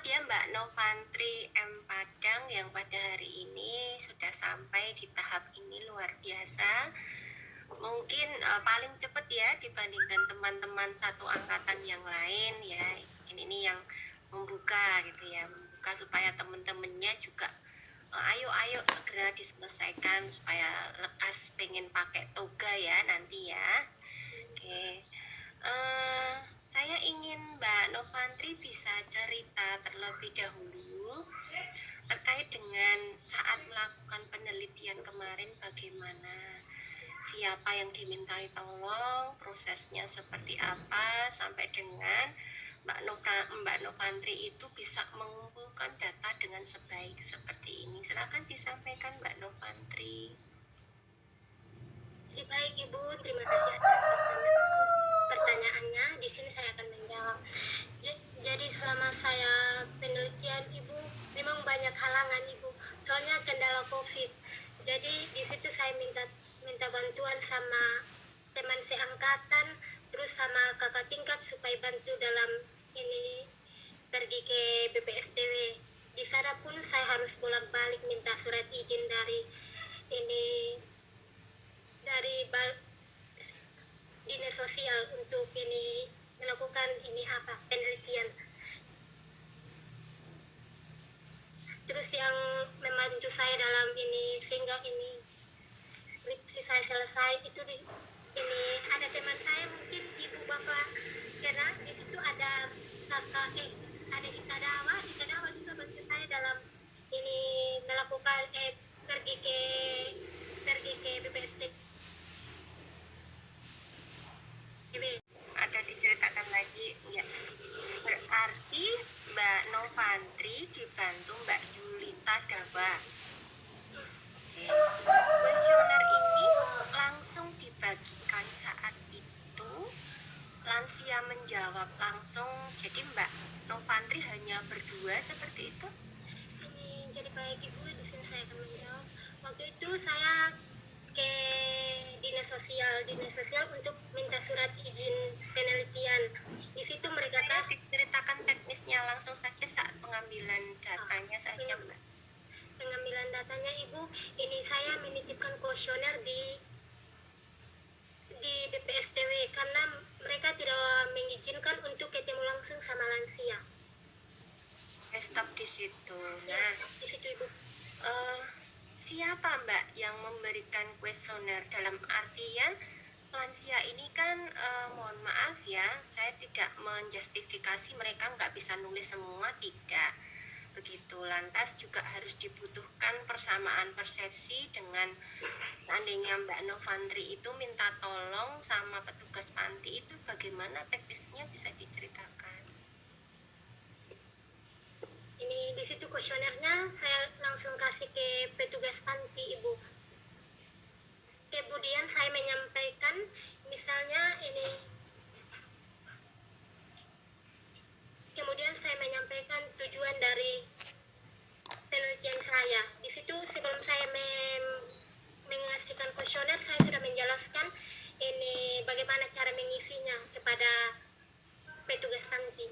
Selamat ya Mbak Novantri M. Padang yang pada hari ini sudah sampai di tahap ini luar biasa. Mungkin paling cepat ya dibandingkan teman-teman satu angkatan yang lain ya. Ini yang membuka gitu ya, membuka supaya teman-temannya juga ayo segera diselesaikan supaya lekas pengen pakai toga ya nanti ya. Oke. Saya ingin Mbak Novantri bisa cerita terlebih dahulu terkait dengan saat melakukan penelitian kemarin bagaimana, siapa yang dimintai tolong, prosesnya seperti apa, sampai dengan Mbak Novantri itu bisa mengumpulkan data dengan sebaik seperti ini. Silakan disampaikan Mbak Novantri. Baik Ibu, terima kasih atas pertanyaannya. Di sini saya akan menjawab. Jadi selama saya penelitian Ibu, memang banyak halangan Ibu. Soalnya kendala COVID. Jadi di situ saya minta bantuan sama teman seangkatan, terus sama kakak tingkat supaya bantu dalam ini pergi ke BPSDW. Di sana pun saya harus bolak-balik minta surat izin dari dinas sosial untuk ini melakukan penelitian. Terus yang membantu saya dalam ini sehingga ini skripsi saya selesai itu ini ada teman saya, mungkin ibu bapak, karena di situ ada kakak ada Ita Dawa juga bantu saya dalam ini melakukan pergi ke BPSD. Ada diceritakan lagi ya. Berarti Mbak Novantri dibantu Mbak Yulita Dawa. Kuesioner ini langsung dibagikan saat itu, lansia menjawab langsung. Jadi Mbak Novantri hanya berdua seperti itu. Ini jadi baik Ibu, di sini saya akan menjawab. Waktu itu saya ke dinas sosial untuk minta surat izin penelitian. Di situ mereka diceritakan teknisnya langsung saja saat pengambilan datanya saja Mbak. Pengambilan datanya Ibu, ini saya menitipkan kuesioner di BPSDW karena mereka tidak mengizinkan untuk ketemu langsung sama lansia. Stop di situ. Nah, di situ Ibu. Siapa Mbak yang memberikan kuesioner? Dalam artian lansia ini kan mohon maaf ya, saya tidak menjustifikasi mereka nggak bisa nulis semua, tidak begitu. Lantas juga harus dibutuhkan persamaan persepsi dengan seandainya Mbak Novantri itu minta tolong sama petugas panti, itu bagaimana teknisnya, bisa diceritakan? Ini di situ kuesionernya saya langsung kasih ke petugas panti Ibu. Kemudian saya menyampaikan misalnya tujuan dari penelitian saya. Di situ sebelum saya mengasihkan kuesioner, saya sudah menjelaskan ini bagaimana cara mengisinya kepada petugas panti.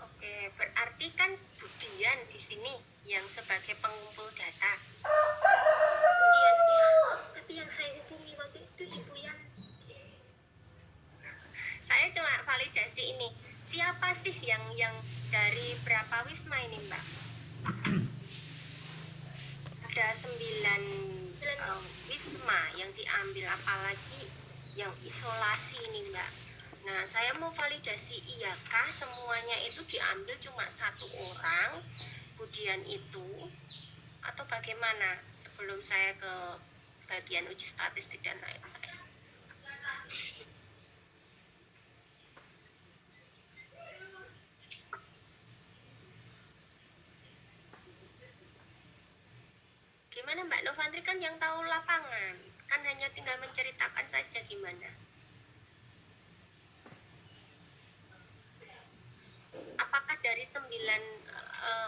Oke, berarti kan Budian di sini yang sebagai pengumpul data. Budian ya, tapi yang saya hubungi waktu itu Ibu yang saya cuma validasi ini. Siapa sih yang dari berapa wisma ini Mbak? Ada 9 wisma yang diambil, apalagi yang isolasi ini Mbak. Nah, saya mau validasi, iyakah semuanya itu diambil cuma satu orang Budian itu, atau bagaimana, sebelum saya ke bagian uji statistik dan lain-lain. Gimana Mbak Novantri kan yang tahu lapangan, kan hanya tinggal menceritakan saja gimana. Apakah dari 9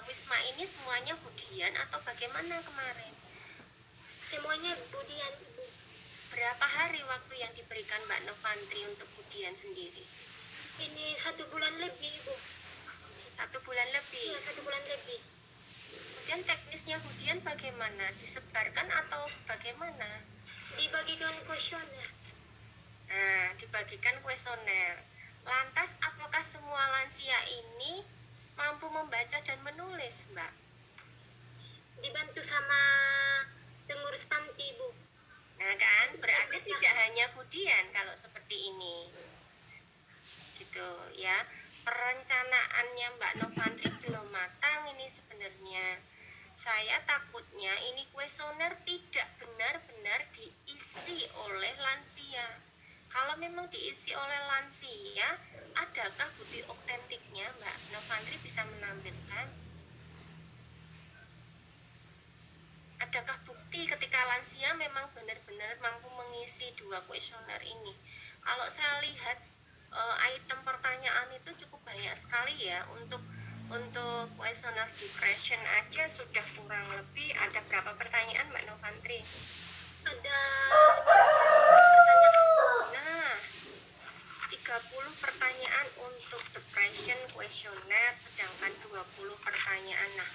wisma ini semuanya Budian atau bagaimana kemarin? Semuanya Budian Ibu. Berapa hari waktu yang diberikan Mbak Novantri untuk Budian sendiri? Ini 1 bulan lebih Ibu. 1 lebih. Iya, 1 bulan lebih. Kemudian teknisnya ujian bagaimana? Disebarkan atau bagaimana? Dibagikan kuesioner. Nah, dibagikan kuesioner. Lantas, apakah semua lansia ini mampu membaca dan menulis, Mbak? Dibantu sama pengurus panti, Bu. Nah kan, berarti tidak hanya Budian kalau seperti ini. Gitu ya. Perencanaannya Mbak Novantri belum matang ini sebenarnya. Saya takutnya ini kuesioner tidak benar-benar diisi oleh lansia. Kalau memang diisi oleh lansia, adakah bukti otentiknya Mbak Novantri bisa menampilkan? Adakah bukti ketika lansia memang benar-benar mampu mengisi 2 kuesioner ini? Kalau saya lihat item pertanyaan itu cukup banyak sekali ya. Untuk kuesioner depression aja sudah kurang lebih ada berapa pertanyaan Mbak Novantri? Ada pertanyaan. Nah, 30 pertanyaan untuk depression kuesioner, sedangkan 20 pertanyaan. Nah,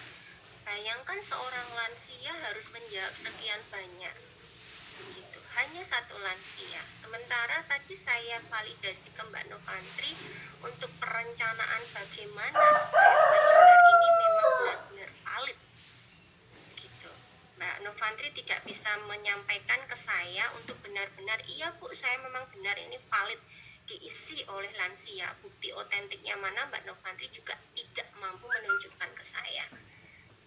bayangkan seorang lansia harus menjawab sekian banyak. Gitu. Hanya 1 lansia. Sementara tadi saya validasi ke Mbak Novantri untuk perencanaan bagaimana supaya kuesioner ini memang benar-benar valid. Gitu. Mbak Novantri tidak bisa menyampaikan ke saya untuk benar-benar iya Bu, saya memang benar ini valid diisi oleh lansia. Bukti otentiknya mana Mbak Novantri juga tidak mampu menunjukkan ke saya.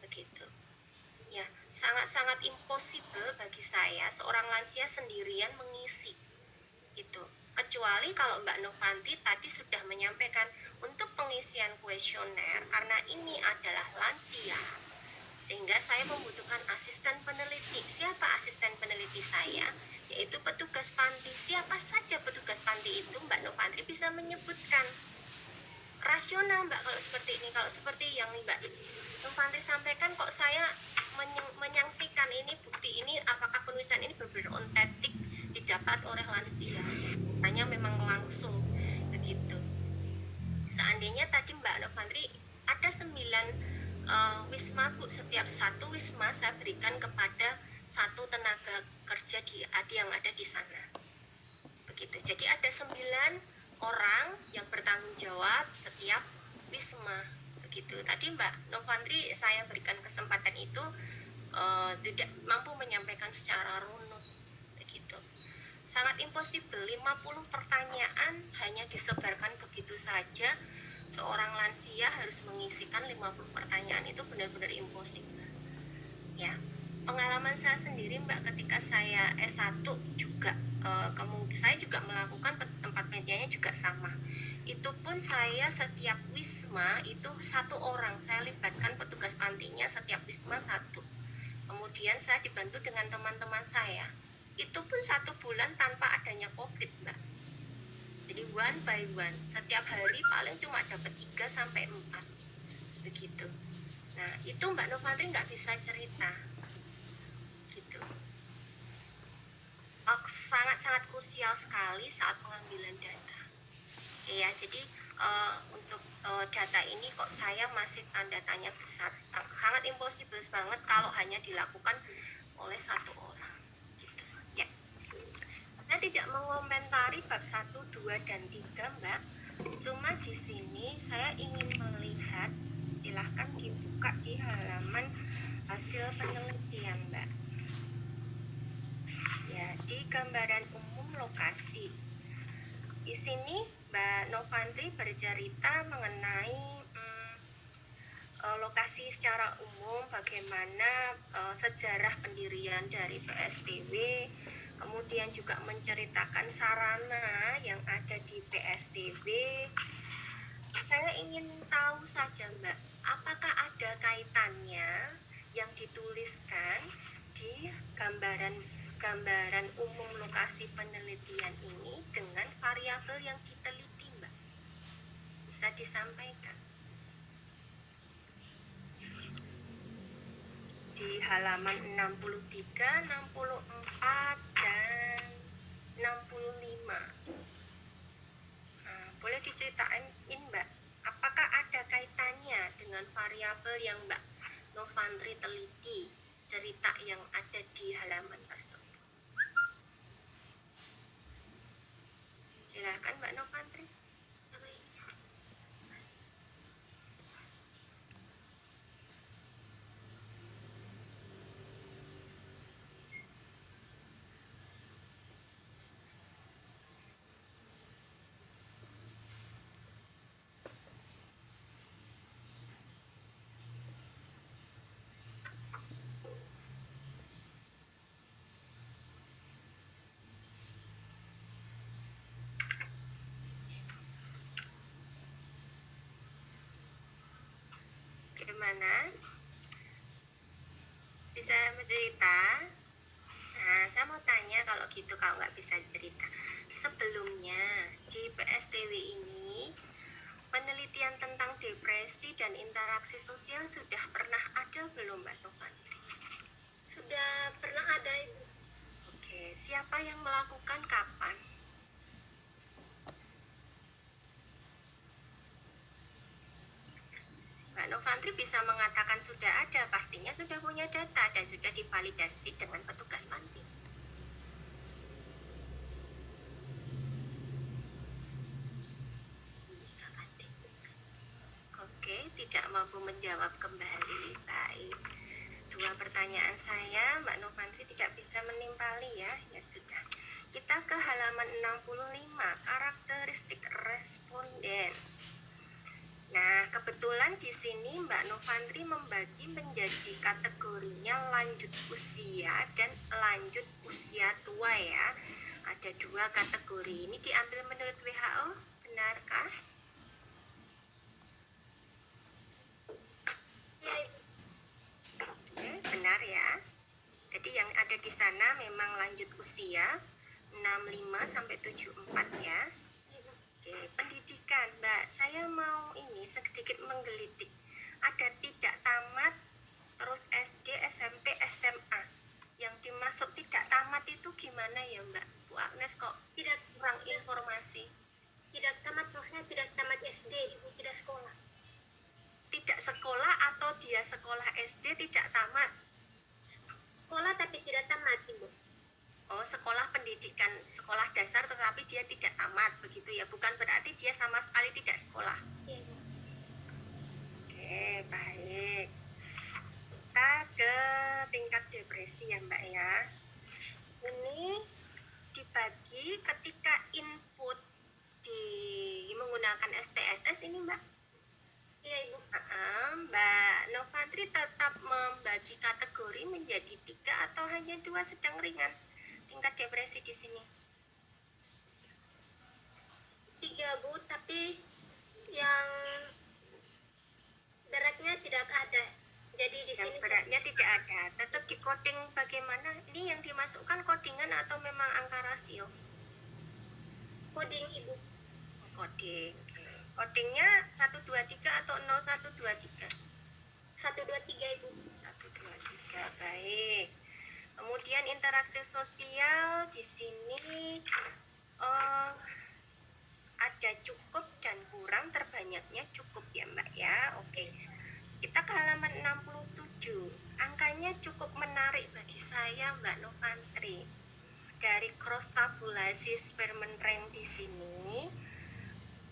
Begitu. Ya, sangat-sangat impossible bagi saya seorang lansia sendirian mengisi itu. Kecuali kalau Mbak Novantri tadi sudah menyampaikan untuk pengisian kuesioner karena ini adalah lansia, sehingga saya membutuhkan asisten peneliti. Siapa asisten peneliti saya? Yaitu petugas panti. Siapa saja petugas panti itu Mbak Novantri bisa menyebutkan. Rasional Mbak kalau seperti ini. Kalau seperti yang Mbak Novantri sampaikan kok saya menyangsikan ini bukti ini, apakah penulisan ini benar-benar otentik didapat oleh lansia, hanya memang langsung begitu. Seandainya tadi Mbak Novantri ada 9 wisma Bu, setiap 1 wisma saya berikan kepada 1 tenaga kerja yang ada di sana begitu. Jadi ada 9 orang yang bertanggung jawab setiap wisma begitu. Tadi Mbak Novantri saya berikan kesempatan itu tidak mampu menyampaikan secara runut begitu. Sangat impossible 50 pertanyaan hanya disebarkan begitu saja. Seorang lansia harus mengisikan 50 pertanyaan, itu benar-benar impossible. Ya. Pengalaman saya sendiri Mbak, ketika saya S1 juga saya juga melakukan tempat penelitiannya juga sama. Itu pun saya setiap wisma itu 1 orang, saya libatkan petugas pantinya setiap wisma 1. Kemudian saya dibantu dengan teman-teman saya. Itu pun 1 bulan tanpa adanya COVID Mbak. Jadi one by one, setiap hari paling cuma dapat 3-4 begitu. Nah itu Mbak Novantri nggak bisa cerita gitu. Sangat-sangat krusial sekali saat pengambilan data. Ya, jadi untuk data ini kok saya masih tanda tanya besar. Sangat impossible banget kalau hanya dilakukan oleh 1 orang. Gitu. Ya. Saya tidak mengomentari bab 1, 2, dan 3 Mbak. Cuma di sini saya ingin melihat, silahkan dibuka di halaman hasil penelitian Mbak. Ya, di gambaran umum lokasi. Di sini Mbak Novantri bercerita mengenai lokasi secara umum, bagaimana sejarah pendirian dari PSTW, kemudian juga menceritakan sarana yang ada di PSTW. Saya ingin tahu saja Mbak, apakah ada kaitannya yang dituliskan di gambaran umum lokasi penelitian ini dengan variabel yang diteliti Mbak? Bisa disampaikan di halaman 63, 64, dan 65. Boleh diceritain Mbak, apakah ada kaitannya dengan variabel yang Mbak Novantri teliti, cerita yang ada di halaman tersebut. Silakan Mbak Novantri. Gimana? Bisa bercerita? Nah, saya mau tanya kalau gitu kalau nggak bisa cerita. Sebelumnya di PSDW ini penelitian tentang depresi dan interaksi sosial sudah pernah ada belum Mbak Novantri? Sudah pernah ada Ibu. Oke, siapa yang melakukan kapan? Mbak Novantri bisa mengatakan sudah ada, pastinya sudah punya data dan sudah divalidasi dengan petugas panti. Oke, tidak mampu menjawab kembali. Baik. Dua pertanyaan saya, Mbak Novantri tidak bisa menimpali ya. Ya sudah. Kita ke halaman 65, karakteristik responden. Nah, kebetulan di sini Mbak Novantri membagi menjadi kategorinya lanjut usia dan lanjut usia tua ya. Ada dua kategori ini diambil menurut WHO, benarkah? Ya Ibu. Oke, benar ya. Jadi yang ada di sana memang lanjut usia 65 sampai 74 ya. Oke, pendidikan, Mbak. Saya mau ini sedikit menggelitik. Ada tidak tamat, terus SD, SMP, SMA. Yang dimasuk tidak tamat itu gimana ya, Mbak? Bu Agnes kok Tidak kurang informasi. tidak tamat maksudnya tidak tamat SD Ibu, tidak sekolah. Tidak sekolah atau dia sekolah SD tidak tamat? Sekolah tapi tidak tamat Ibu. Oh, sekolah pendidikan, sekolah dasar tetapi dia tidak tamat, begitu ya? Bukan berarti dia sama sekali tidak sekolah. Ya Ibu. Oke, baik. Kita ke tingkat depresi ya Mbak ya. Ini dibagi ketika input di menggunakan SPSS ini Mbak. Iya Ibu. Mbak Novantri tetap membagi kategori menjadi 3 atau hanya 2 sedang ringan tingkat depresi di sini? 3 Bu, tapi yang beratnya tidak ada. Jadi di Yang sini beratnya tidak ada, tetap di coding bagaimana? Ini yang dimasukkan codingan atau memang angka rasio? coding Ibu. Coding. Codingnya 123 atau 0123? 123 Ibu. 123, baik. Kemudian interaksi sosial di sini ada cukup dan kurang, terbanyaknya cukup ya Mbak ya. Oke. Kita ke halaman 67. Angkanya cukup menarik bagi saya Mbak Novantri. Dari cross tabulasi Spearman rank di sini,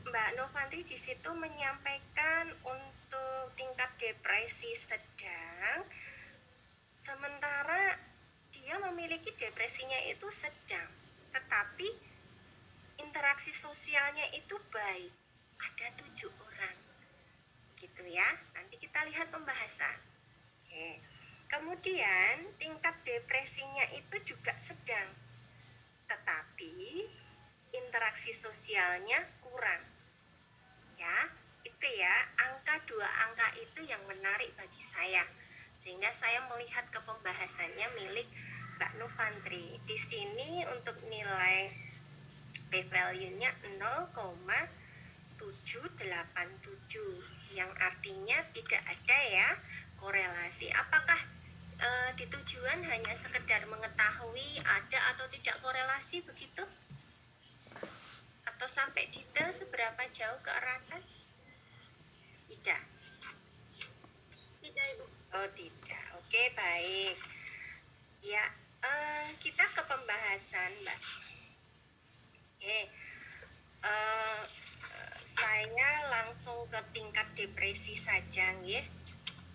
Mbak Novantri di situ menyampaikan untuk tingkat depresi sedang, sementara dia memiliki depresinya itu sedang, tetapi interaksi sosialnya itu baik. Ada 7 orang. Gitu ya. Nanti kita lihat pembahasan. Oke. Kemudian tingkat depresinya itu juga sedang, tetapi interaksi sosialnya kurang. Ya, itu ya, dua angka itu yang menarik bagi saya. Sehingga saya melihat ke pembahasannya milik Mbak Novantri. Di sini untuk nilai p-value-nya 0,787, yang artinya tidak ada ya korelasi. Apakah di tujuan hanya sekedar mengetahui ada atau tidak korelasi begitu? Atau sampai detail seberapa jauh ke aratan? Tidak. baik. Ya, kita ke pembahasan, Mbak. Oke, saya langsung ke tingkat depresi saja, ya.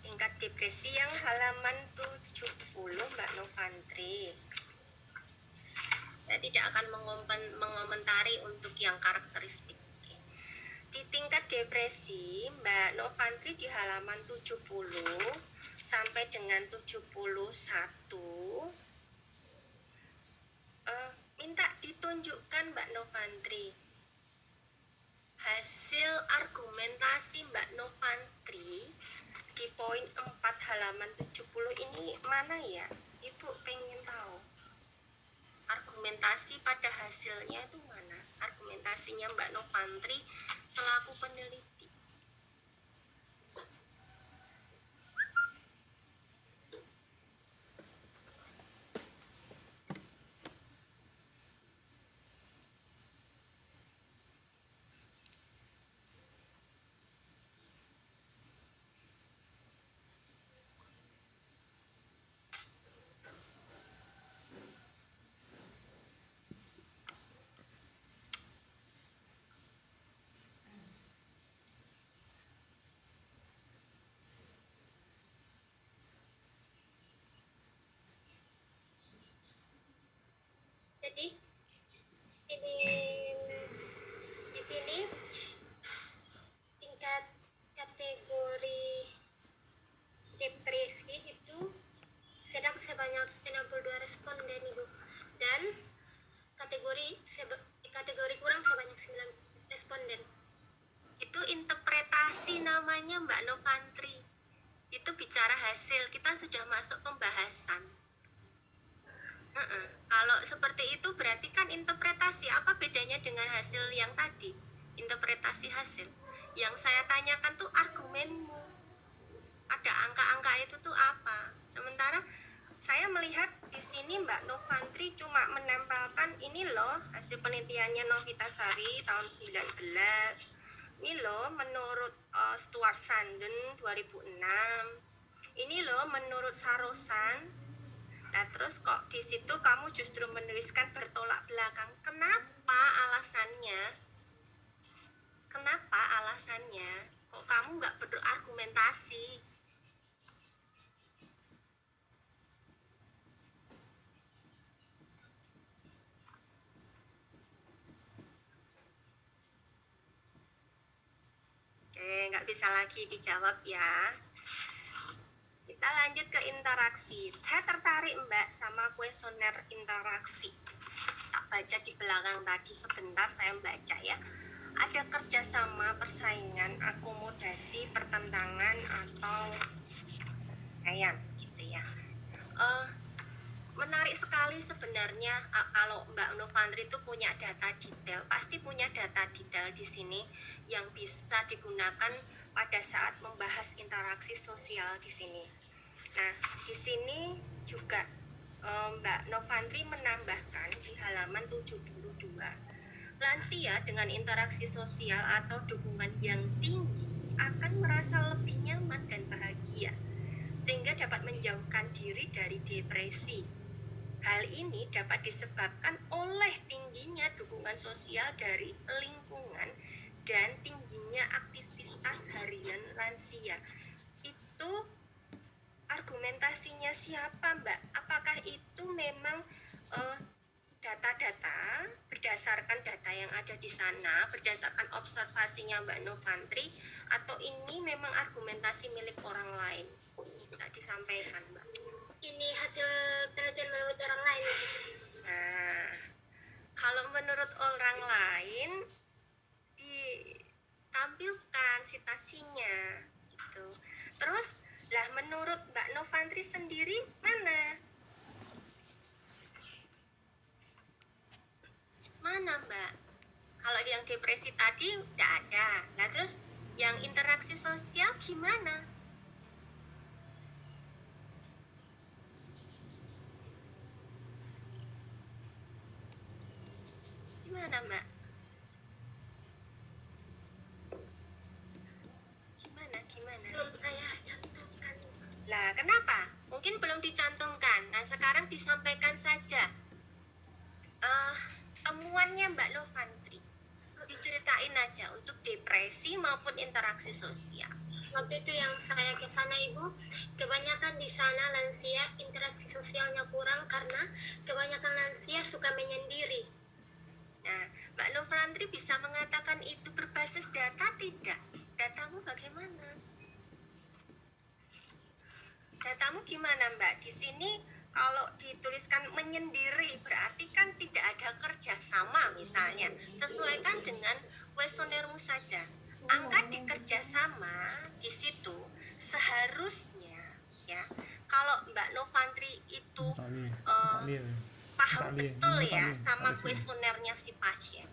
Tingkat depresi yang halaman 70, Mbak Novantri. Saya tidak akan mengomentari untuk yang karakteristik. Di tingkat depresi, Mbak Novantri di halaman 70 sampai dengan 71 minta ditunjukkan Mbak Novantri hasil argumentasi Mbak Novantri di poin 4 halaman 70 ini mana ya? Ibu pengen tahu argumentasi pada hasilnya itu mana? Argumentasinya Mbak Novantri selaku peneliti. Jadi ini di sini tingkat kategori depresi itu sedang sebanyak 62 responden Ibu, dan kategori kurang sebanyak 9 responden. Itu interpretasi namanya Mbak Novantri. Itu bicara hasil, kita sudah masuk pembahasan. Kalau seperti itu berarti kan interpretasi. Apa bedanya dengan hasil yang tadi? Interpretasi hasil. Yang saya tanyakan tuh argumenmu. Ada angka-angka itu tuh apa? Sementara saya melihat di sini Mbak Novantri cuma menempelkan ini loh hasil penelitiannya Novitasari tahun 19. Ini loh menurut Stuart Sanden 2006. Ini loh menurut Sarosan. Nah, terus kok di situ kamu justru menuliskan bertolak belakang. Kenapa alasannya? Kenapa alasannya? Kok kamu nggak berargumentasi? Oke, nggak bisa lagi dijawab ya. Kita lanjut ke interaksi. Saya tertarik Mbak sama kuesioner interaksi. Tak baca di belakang tadi sebentar, saya baca ya. Ada kerjasama, persaingan, akomodasi, pertentangan, atau kayak gitu ya. Menarik sekali sebenarnya kalau Mbak Novantri itu punya data detail, pasti punya data detail di sini yang bisa digunakan pada saat membahas interaksi sosial di sini. Nah, di sini juga Mbak Novantri menambahkan di halaman 72, lansia dengan interaksi sosial atau dukungan yang tinggi akan merasa lebih nyaman dan bahagia, sehingga dapat menjauhkan diri dari depresi. Hal ini dapat disebabkan oleh tingginya dukungan sosial dari lingkungan dan tingginya aktivitas harian lansia. Itu argumentasinya siapa Mbak? Apakah itu memang data-data berdasarkan data yang ada di sana, berdasarkan observasinya Mbak Novantri, atau ini memang argumentasi milik orang lain? Tidak disampaikan Mbak. Ini hasil penelitian menurut orang lain. Nah, kalau menurut orang lain ditampilkan citasinya gitu. Terus lah menurut Mbak Novantri sendiri mana? Mana Mbak? Kalau yang depresi tadi udah ada. Nah terus yang interaksi sosial gimana? Gimana Mbak? Gimana? Belum saya cantumkan. Lah kenapa? mungkin belum dicantumkan. Nah, sekarang disampaikan saja temuannya Mbak Novantri. Diceritain aja untuk depresi maupun interaksi sosial. Waktu itu yang saya ke sana Ibu, kebanyakan di sana lansia interaksi sosialnya kurang karena kebanyakan lansia suka menyendiri. Nah, Mbak Novantri bisa mengatakan itu berbasis data tidak? Datamu bagaimana? Datamu gimana Mbak? Di sini kalau dituliskan menyendiri berarti kan tidak ada kerjasama misalnya. Sesuaikan dengan kuesionermu saja. Angka di kerjasama di situ seharusnya ya. Kalau Mbak Novantri itu paham betul ya sama kuesionernya si pasien,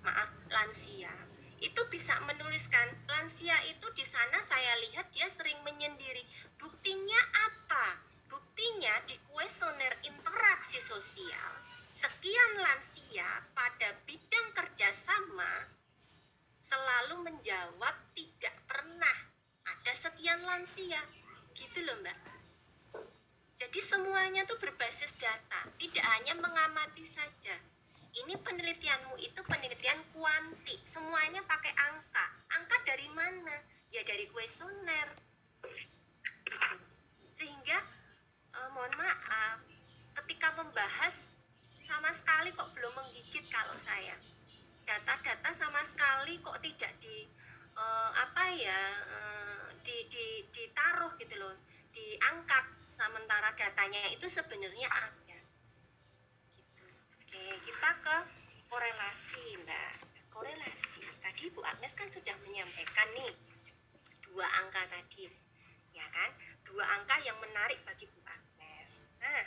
maaf lansia, itu bisa menuliskan lansia itu di sana saya lihat dia sering menyendiri. Buktinya apa? Buktinya di kuesioner interaksi sosial sekian lansia pada bidang kerjasama selalu menjawab tidak pernah ada sekian lansia, gitu loh Mbak. Jadi semuanya tuh berbasis data, tidak hanya mengamati saja. Ini penelitianmu itu penelitian kuanti, semuanya pakai angka. Angka dari mana? Ya dari kuesioner. Sehingga mohon maaf, ketika membahas sama sekali kok belum menggigit kalau saya. Data-data sama sekali kok tidak ditaruh gitu loh, diangkat, sementara datanya itu sebenarnya ada gitu. Oke, kita ke korelasi Mbak. Korelasi tadi Bu Agnes kan sudah menyampaikan nih 2 angka tadi ya kan, 2 angka yang menarik bagi Bu Agnes. Nah,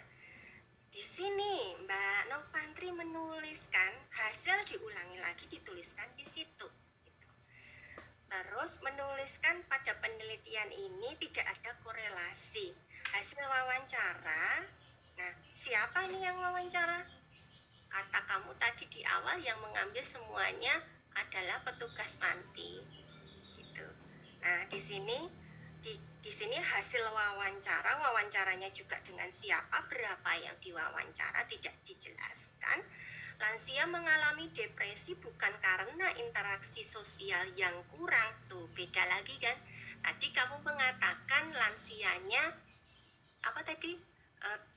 di sini Mbak Novantri menuliskan hasil diulangi lagi, dituliskan di situ. Terus menuliskan pada penelitian ini tidak ada korelasi. Hasil wawancara, nah siapa nih yang wawancara? Kata kamu tadi di awal yang mengambil semuanya adalah petugas panti, gitu. Nah di sini hasil wawancaranya juga dengan siapa, berapa yang diwawancara tidak dijelaskan. Lansia mengalami depresi bukan karena interaksi sosial yang kurang, tuh beda lagi kan. Tadi kamu mengatakan lansianya apa tadi,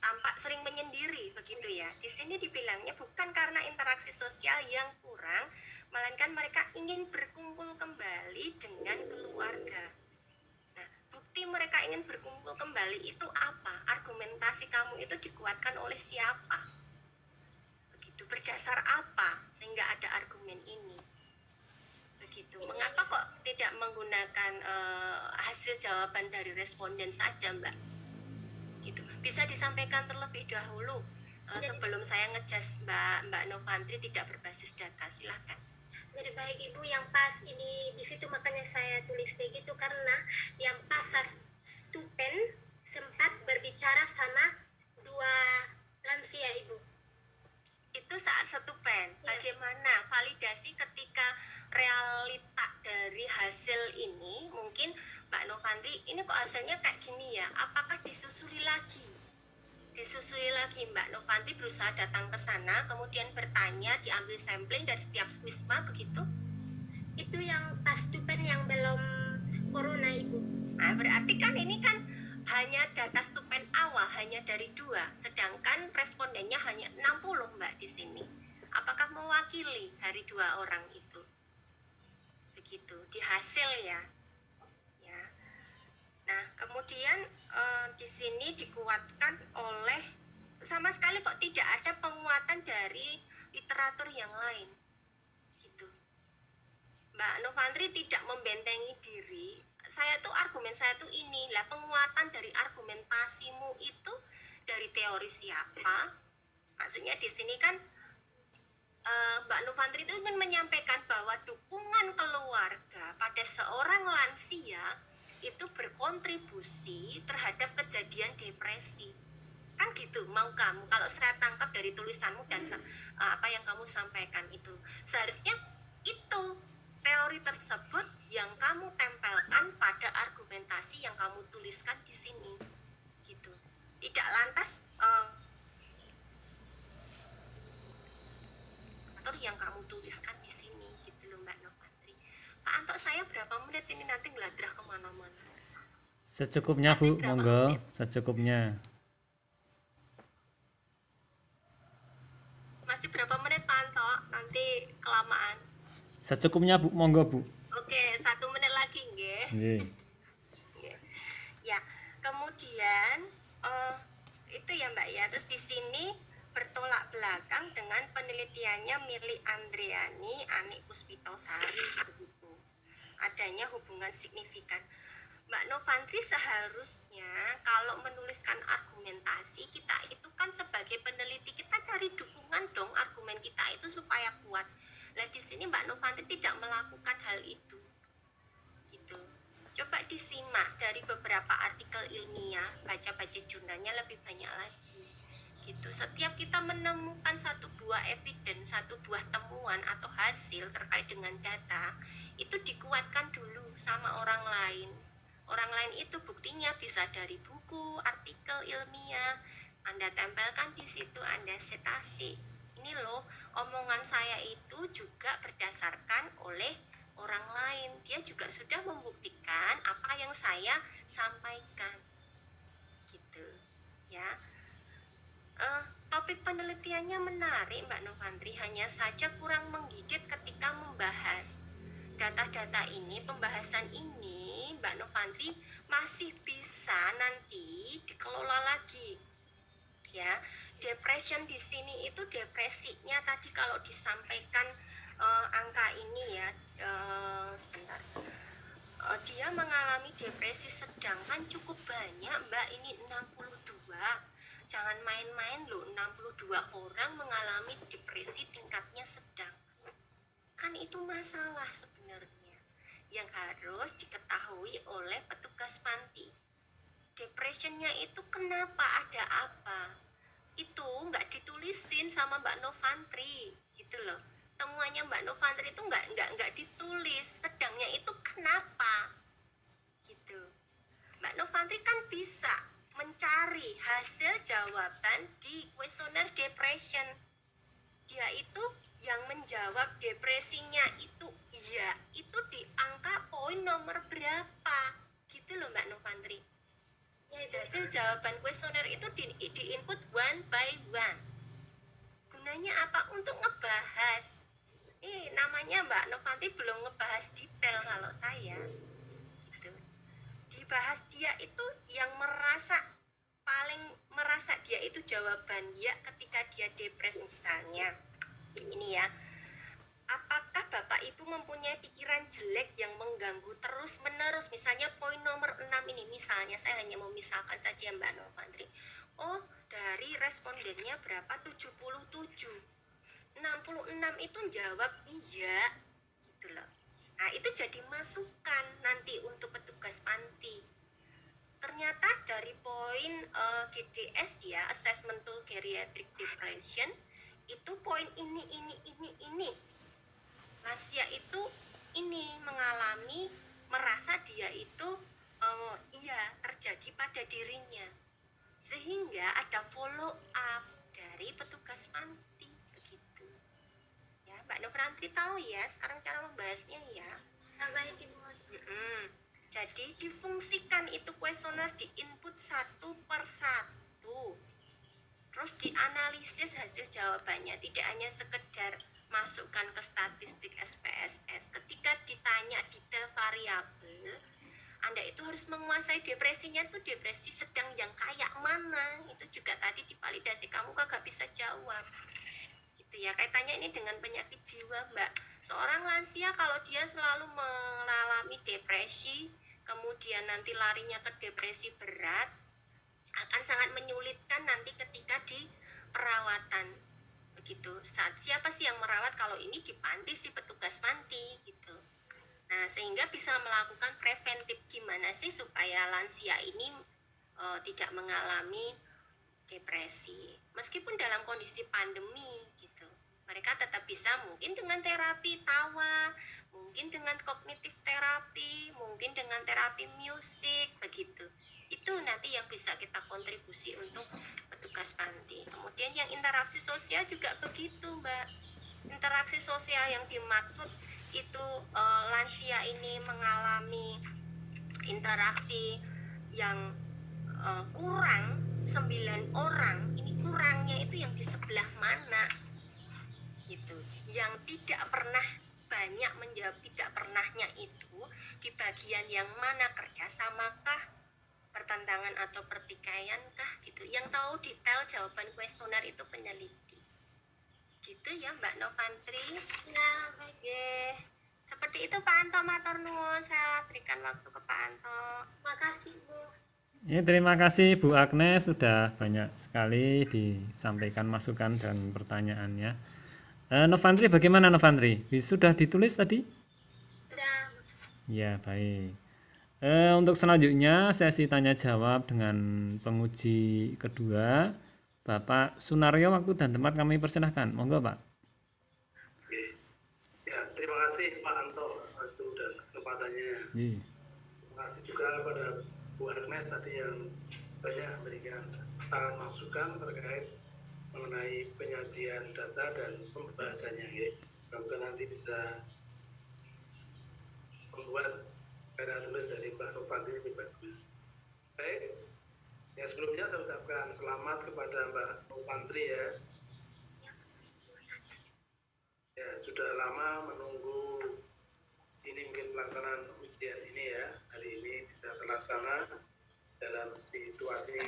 tampak sering menyendiri begitu ya. Di sini dibilangnya bukan karena interaksi sosial yang kurang, melainkan mereka ingin berkumpul kembali dengan keluarga. Nah, bukti mereka ingin berkumpul kembali itu apa? Argumentasi kamu itu dikuatkan oleh siapa? Begitu, berdasar apa sehingga ada argumen ini? Begitu. Mengapa kok tidak menggunakan hasil jawaban dari responden saja, Mbak? Gitu. Bisa disampaikan terlebih dahulu sebelum saya ngejudge Mbak Novantri tidak berbasis data. Silahkan. Jadi baik Ibu, yang pas ini di situ makanya saya tulis begitu karena yang pas Stupen sempat berbicara sama 2 lansia Ibu. Itu saat Stupen. Bagaimana validasi ketika realita dari hasil ini? Mungkin Mbak Novantri, ini kok hasilnya kayak gini ya, apakah disusuli lagi? Disusuli lagi, Mbak Novantri berusaha datang ke sana, kemudian bertanya, diambil sampling dari setiap wisma, begitu? Itu yang pas Stupen yang belum corona Ibu. Nah, berarti kan ini kan hanya data Stupen awal, hanya dari 2, sedangkan respondennya hanya 60 Mbak di sini. Apakah mewakili dari 2 orang itu? Begitu, di hasil ya. Nah, kemudian di sini dikuatkan oleh sama sekali kok tidak ada penguatan dari literatur yang lain, gitu. Mbak Novantri tidak membentengi diri. Argumen saya tuh ini lah, penguatan dari argumentasimu itu dari teori siapa? Maksudnya di sini kan Mbak Novantri itu ingin menyampaikan bahwa dukungan keluarga pada seorang lansia itu berkontribusi terhadap kejadian depresi. Kan gitu mau kamu, kalau saya tangkap dari tulisanmu dan apa yang kamu sampaikan itu, seharusnya itu teori tersebut yang kamu tempelkan pada argumentasi yang kamu tuliskan di sini, gitu. tidak lantas yang kamu tuliskan di sini gitu loh Mbak Novantri. Pak Anto, saya berapa menit ini nanti ngeladrah kemana-mana. Secukupnya Masih Bu, berapa monggo, menit? secukupnya. Masih berapa menit Pak Anto? Nanti kelamaan. Secukupnya Bu, monggo Bu. Oke, 1 menit lagi nggih. Nggih. Ya, kemudian itu ya Mbak ya. Terus di sini bertolak belakang dengan penelitiannya milik Andreani Ani Puspitosari begitu. Adanya hubungan signifikan. Mbak Novantri, seharusnya kalau menuliskan argumentasi, kita itu kan sebagai peneliti kita cari dukungan dong argumen kita itu supaya kuat. Nah di sini Mbak Novantri tidak melakukan hal itu, gitu. Coba disimak dari beberapa artikel ilmiah, baca-baca jurnalnya lebih banyak lagi, gitu. Setiap kita menemukan satu buah evidence, satu buah temuan atau hasil terkait dengan data, itu dikuatkan dulu sama orang lain. Orang lain itu buktinya bisa dari buku, artikel ilmiah, Anda tempelkan di situ, Anda sitasi. Ini loh, omongan saya itu juga berdasarkan oleh orang lain. Dia juga sudah membuktikan apa yang saya sampaikan. Gitu, ya. Topik penelitiannya menarik Mbak Novantri, hanya saja kurang menggigit ketika membahas data-data ini. Pembahasan ini Mbak Novantri masih bisa nanti dikelola lagi, ya. Depression di sini itu depresinya tadi kalau disampaikan angka ini ya, sebentar, dia mengalami depresi sedang kan cukup banyak Mbak, ini 62. Jangan main-main loh, 62 orang mengalami depresi tingkatnya sedang. Kan itu masalah sebenarnya yang harus diketahui oleh petugas panti. Depressionnya itu kenapa, ada apa, itu nggak ditulisin sama Mbak Novantri gitu loh. Temuannya Mbak Novantri itu nggak ditulis, sedangnya itu kenapa gitu. Mbak Novantri kan bisa mencari hasil jawaban di kuesioner depression. Dia itu yang menjawab depresinya itu iya, itu di angka poin nomor berapa gitu loh Mbak Novantri. Hasil jawaban kuesioner itu di input one by one. Gunanya apa? Untuk ngebahas. Namanya Mbak Novantri belum ngebahas detail kalau saya. Gitu. Dibahas dia itu yang paling merasa dia itu jawaban dia ketika dia depres misalnya. Ini ya. Apakah Bapak Ibu mempunyai pikiran jelek yang mengganggu terus menerus? Misalnya poin nomor 6 ini, misalnya saya hanya memisahkan saja Mbak Novantri. Oh, dari respondennya berapa? 77. 66 itu jawab iya gitu loh. Nah itu jadi masukan nanti untuk petugas panti. Ternyata dari poin GDS ya, Assessment Tool Geriatric Depression, itu poin ini lansia itu ini mengalami, merasa dia itu iya terjadi pada dirinya, sehingga ada follow up dari petugas panti begitu ya. Mbak Novantri tahu ya sekarang cara membahasnya ya. Baik Ibu. Jadi difungsikan itu kuesioner, di input satu per satu, terus dianalisis hasil jawabannya, tidak hanya sekedar masukkan ke statistik SPSS. Ketika ditanya detail variabel, Anda itu harus menguasai depresinya tuh depresi sedang yang kayak mana. Itu juga tadi di validasi kamu kagak bisa jawab. Gitu ya, kaitannya ini dengan penyakit jiwa Mbak. Seorang lansia kalau dia selalu mengalami depresi, kemudian nanti larinya ke depresi berat, akan sangat menyulitkan nanti ketika di perawatan begitu. Siapa sih yang merawat kalau ini di panti, si petugas panti gitu. Nah sehingga bisa melakukan preventif, gimana sih supaya lansia ini tidak mengalami depresi meskipun dalam kondisi pandemi gitu. Mereka tetap bisa mungkin dengan terapi tawa, mungkin dengan kognitif terapi, mungkin dengan terapi musik begitu. Itu nanti yang bisa kita kontribusi untuk petugas panti. Kemudian yang interaksi sosial juga begitu, Mbak. Interaksi sosial yang dimaksud itu lansia ini mengalami interaksi yang kurang 9 orang. Ini kurangnya itu yang di sebelah mana gitu. Yang tidak pernah banyak menjawab tidak pernahnya itu di bagian yang mana, kerjasamakah, pertentangan atau pertikaian kah gitu. Yang tahu detail jawaban kuesioner itu peneliti gitu ya Mbak Novantri. Ya, baik. Seperti itu Pak Anto, matur nuwun, saya berikan waktu ke Pak Anto. Makasih Bu. Ya, terima kasih Bu Agnes, sudah banyak sekali disampaikan masukan dan pertanyaannya. Novantri, bagaimana Novantri? Sudah ditulis tadi? Sudah. Ya, baik. Untuk selanjutnya sesi tanya jawab dengan penguji kedua, Bapak Sunaryo, waktu dan tempat kami persilahkan. Monggo Pak. Oke. Ya, terima kasih Pak Anto waktu dan kesempatannya. Iya. Terima kasih juga kepada Bu Agnes tadi yang banyak memberikan saran masukan terkait mengenai penyajian data dan pembahasannya. Ya. Semoga nanti bisa membuat karya tulis dari Mbak Novantri lebih bagus. Baik, ya sebelumnya saya ucapkan selamat kepada Mbak Novantri ya. Ya, sudah lama menunggu ini mungkin pelaksanaan ujian ini ya. Hari ini bisa terlaksana dalam situasi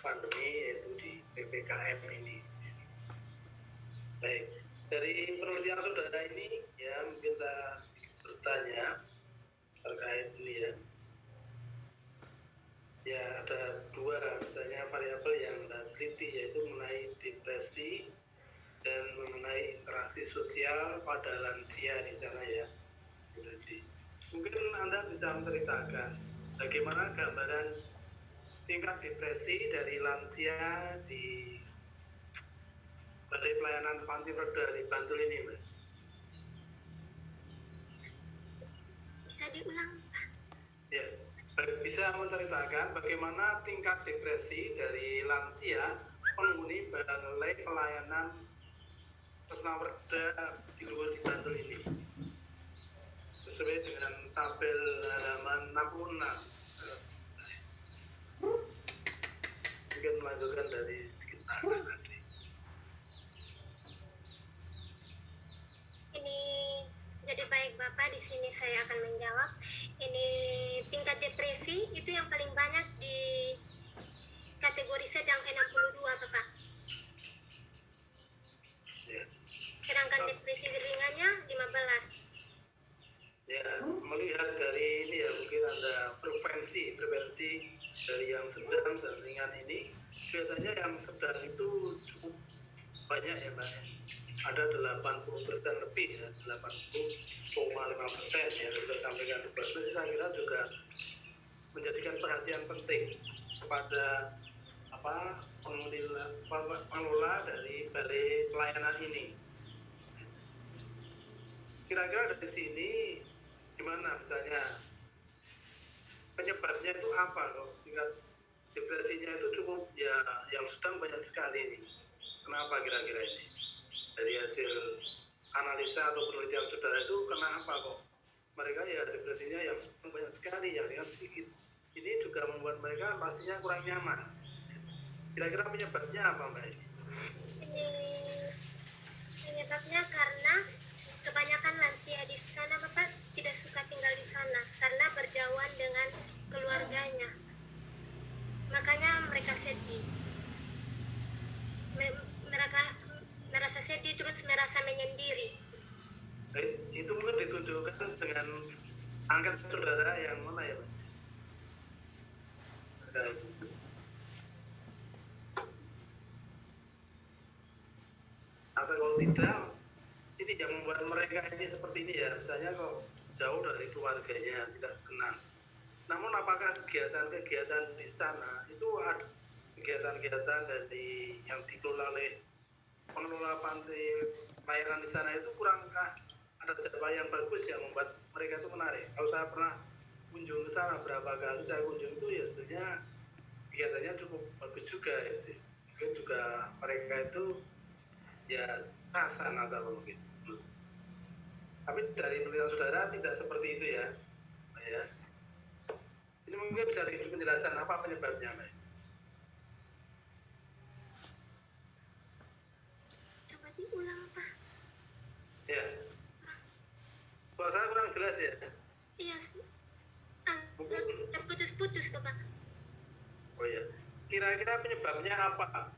pandemi yaitu di PPKM ini. Baik, dari penelitian saudara ini ya mungkin saya bertanya terkait ini ya. Ya ada dua misalnya variabel yang teliti yaitu mengenai depresi dan mengenai interaksi sosial pada lansia di sana ya. Mungkin Anda bisa menceritakan bagaimana gambaran tingkat depresi dari lansia di Balai Pelayanan Panti Perda di Bantul ini, Mas. Bisa diulang? Ya, bisa menceritakan bagaimana tingkat depresi dari lansia penghuni Balai Pelayanan Pesna Perda di luar di Bantul ini sesuai dengan tabel halaman 66. Mungkin melanjutkan dari sedikit atas tadi. Ini jadi baik Bapak, di sini saya akan menjawab. Ini tingkat depresi itu yang paling banyak di kategori sedang 62 Bapak. Ya. Sedangkan depresi ringannya 15. Ya, melihat dari ini ya mungkin ada prevensi dari yang sedang dan ringan ini kelihatannya yang sedang itu cukup banyak ya Mbak. Ada 80% lebih ya, 80,5% ya sudah sampaikan. Berarti saya kira juga menjadikan perhatian penting kepada pengelola dari balai pelayanan ini. Kira-kira dari sini gimana misalnya penyebabnya itu apa kok tingkat depresinya itu cukup ya yang sedang banyak sekali ini. Kenapa kira-kira ini? Dari hasil analisa atau penelitian saudara itu kenapa kok mereka ya depresinya yang sedang banyak sekali, yang ringan sedikit. Ini juga membuat mereka pastinya kurang nyaman. Kira-kira penyebabnya apa Mbak? Ini penyebabnya karena kebanyakan lansia di sana Bapak tidak suka tinggal di sana karena berjauhan dengan keluarganya. Makanya mereka sedih. Mereka merasa sedih terus merasa menyendiri. Itu mungkin ditunjukkan dengan angkat saudara yang mana ya Pak? Atau kalau tidak, ini yang membuat mereka ini seperti ini ya, misalnya kok jauh dari keluarganya, tidak senang. Namun apakah kegiatan-kegiatan di sana itu ada kegiatan-kegiatan dari yang dikelola oleh pengelola panti pelayanan di sana itu kurangkah ada jadwal yang bagus yang membuat mereka itu menarik? Kalau saya pernah kunjung ke sana berapa kali saya kunjung itu ya sebenarnya kegiatannya cukup bagus juga gitu. Mungkin juga mereka itu ya rasan atau mungkin. Tapi dari penelitian saudara tidak seperti itu ya, Pak ya. Ini mungkin bisa diberi penjelasan apa penyebabnya, Pak? Coba diulang, Pak. Ya, suara kurang jelas ya. Iya, terputus-putus, Bapak. Oh ya, kira-kira penyebabnya apa?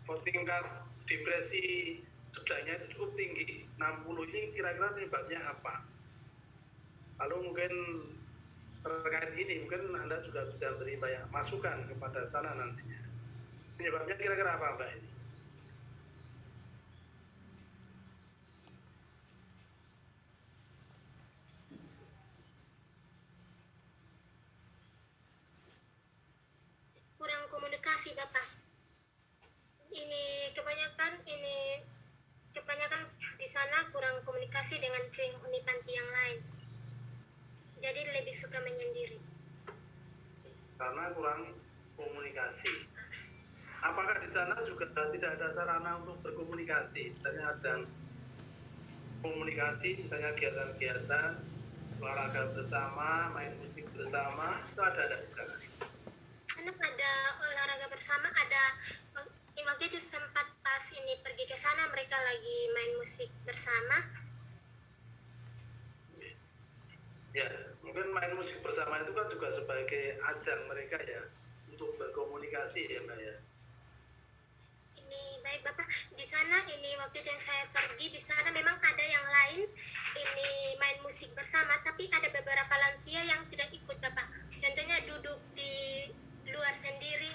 Kok tingkat depresi sedangnya itu cukup tinggi, 60 ini kira-kira penyebabnya apa? Lalu mungkin terkait ini mungkin Anda juga bisa beri banyak masukan kepada sana nantinya. Penyebabnya kira-kira apa, Mbak ini? Kurang komunikasi, Bapak. Ini kebanyakan di sana kurang komunikasi dengan penghuni panti yang lain. Jadi lebih suka menyendiri. Karena kurang komunikasi. Apakah di sana juga tidak ada sarana untuk berkomunikasi, misalnya ajang komunikasi, misalnya kegiatan-kegiatan olahraga bersama, main musik bersama, itu ada di sana? Sana ada olahraga bersama, ada waktu itu sempat pas ini pergi ke sana mereka lagi main musik bersama. Ya, mungkin main musik bersama itu kan juga sebagai ajang mereka ya untuk berkomunikasi ya, Mbak ya. Ini baik Bapak, di sana ini waktu itu yang saya pergi di sana memang ada yang lain ini main musik bersama, tapi ada beberapa lansia yang tidak ikut Bapak. Contohnya duduk di luar sendiri.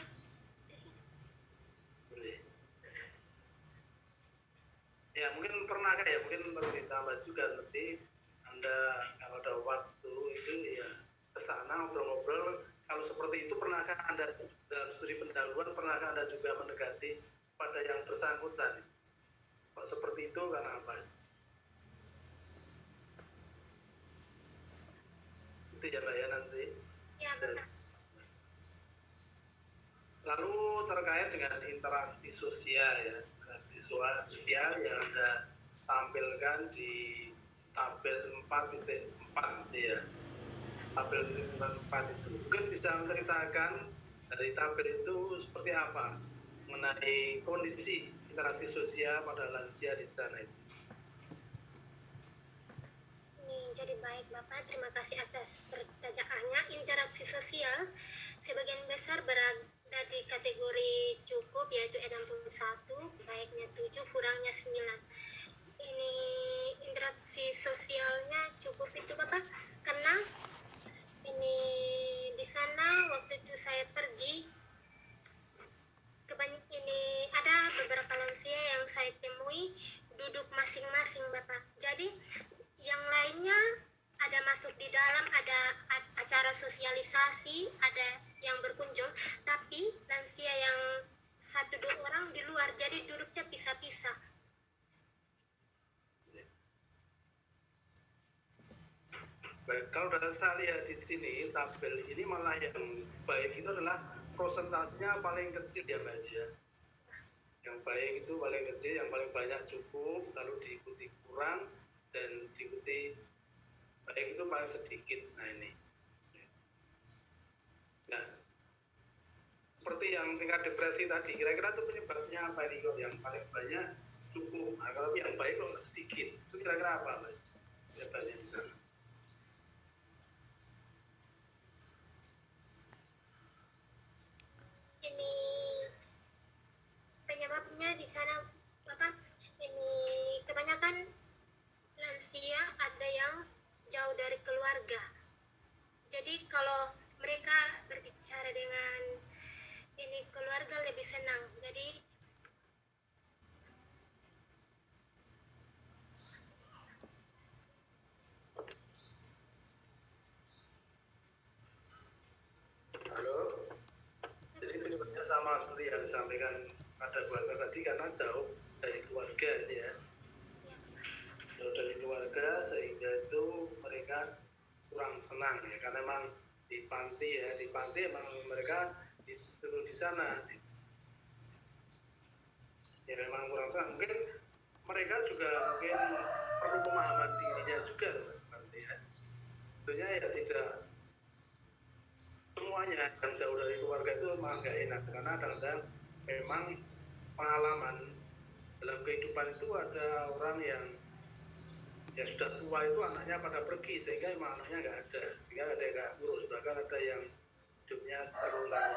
Ya mungkin pernah ya, mungkin perlu ditambah juga nanti Anda kalau ada waktu itu ya ke sana ngobrol-ngobrol. Kalau seperti itu pernahkah Anda dalam studi pendahuluan pernahkah Anda juga mendekati pada yang bersangkutan? Kok seperti itu karena apa? Itu ya Mbak ya nanti. Ya Bapak. Lalu terkait dengan interaksi sosial ya, interaksi sosial yang Anda tampilkan di tabel 4.4 ya, tabel 4 itu mungkin bisa menceritakan dari tabel itu seperti apa mengenai kondisi interaksi sosial pada lansia di sana itu. Jadi baik Bapak, terima kasih atas pertanyaannya. Interaksi sosial sebagian besar berada di kategori cukup yaitu 61, baiknya 7, kurangnya 9. Ini interaksi sosialnya cukup itu Bapak, karena ini di sana waktu itu saya pergi ini ada beberapa lansia yang saya temui duduk masing-masing Bapak. Jadi yang lainnya ada masuk di dalam, ada acara sosialisasi, ada yang berkunjung, tapi lansia yang 1-2 orang di luar, jadi duduknya pisah-pisah. Baik, kalau saya lihat di sini tabel ini malah yang baik itu adalah prosentasenya paling kecil ya Mbak ya. Yang baik itu paling kecil, yang paling banyak cukup, lalu diikuti kurang, dan diikuti baik itu paling sedikit. Nah ini. Nah, seperti yang tingkat depresi tadi, kira-kira itu penyebabnya apa ini kok yang paling banyak cukup, nah, kalau yang baik kok sedikit, itu kira-kira apa Mbak? Penyebabnya di sana. Ini penyebabnya di sana Bapak, ini kebanyakan lansia ada yang jauh dari keluarga. Jadi kalau mereka berbicara dengan ini keluarga lebih senang. Jadi Halo. Jadi penyebabnya sama seperti yang disampaikan pada keluarga tadi karena jauh dari keluarga ya. Jauh dari keluarga sehingga itu mereka kurang senang ya karena memang di panti ya, di panti emang mereka disuruh di sana. Ya memang kurang sana. Mungkin mereka juga mungkin perlu pemahaman dirinya juga nanti ya. Tentunya ya tidak semuanya yang jauh dari keluarga itu memang nggak enak, karena kadang-kadang memang pengalaman dalam kehidupan itu ada orang yang ya sudah tua itu anaknya pada pergi sehingga emang anaknya nggak ada, sehingga ada yang nggak ngurus, bahkan ada yang hidupnya terulang.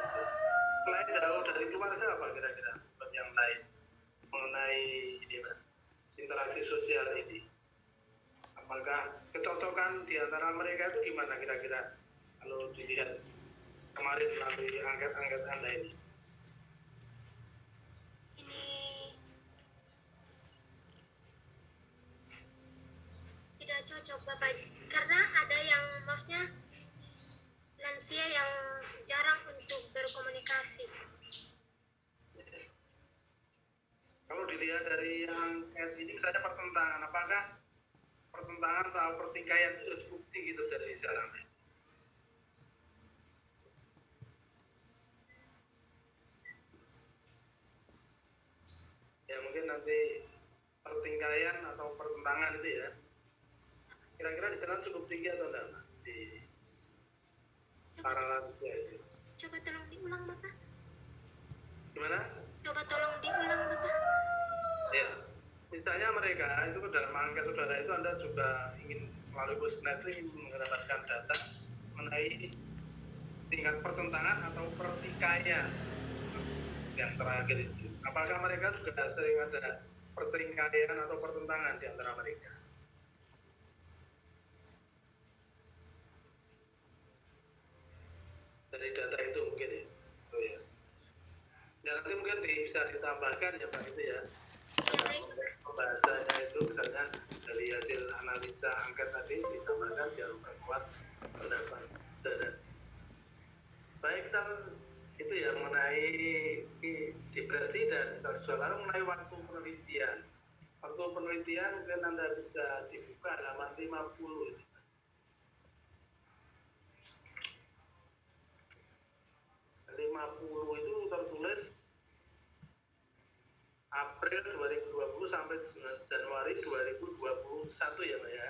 Selain jauh dari keluarga, apa kira-kira yang lain mengenai ini Mas, interaksi sosial ini? Apakah kecocokan di antara mereka itu gimana kira-kira kalau dilihat kemarin melalui angket-angket Anda ini? Ini tidak cocok Bapak, karena ada yang maksudnya lansia yang jarang untuk berkomunikasi. Kalau dilihat dari angket ini misalnya pertentangan, apakah pertentangan atau pertikaian itu cukup tinggi terjadi sekarang? Ya mungkin nanti pertikaian atau pertentangan itu ya, kira-kira di sana cukup tinggi atau enggak Mas? Di para lansia itu. Coba tolong diulang Bapak. Gimana? Coba tolong diulang Bapak. Ya, misalnya mereka itu dalam angka saudara itu Anda juga ingin melalui Pusnetri mendapatkan data mengenai tingkat pertentangan atau pertikaian yang terakhir itu. Apakah mereka juga sering ada pertikaian atau pertentangan di antara mereka? Dari data itu mungkin ya. Oh ya. Ya nanti mungkin bisa ditambahkan ya Pak itu ya. Pembahasannya itu misalnya dari hasil analisa angket tadi ditambahkan biar memperkuat pendapat saudara. Baik, kita itu ya mengenai depresi dan seksual. Lalu mengenai waktu penelitian. Waktu penelitian mungkin Anda bisa dibuka halaman 50. 50 itu tertulis April 2020 sampai Januari 2021 ya Mbak ya.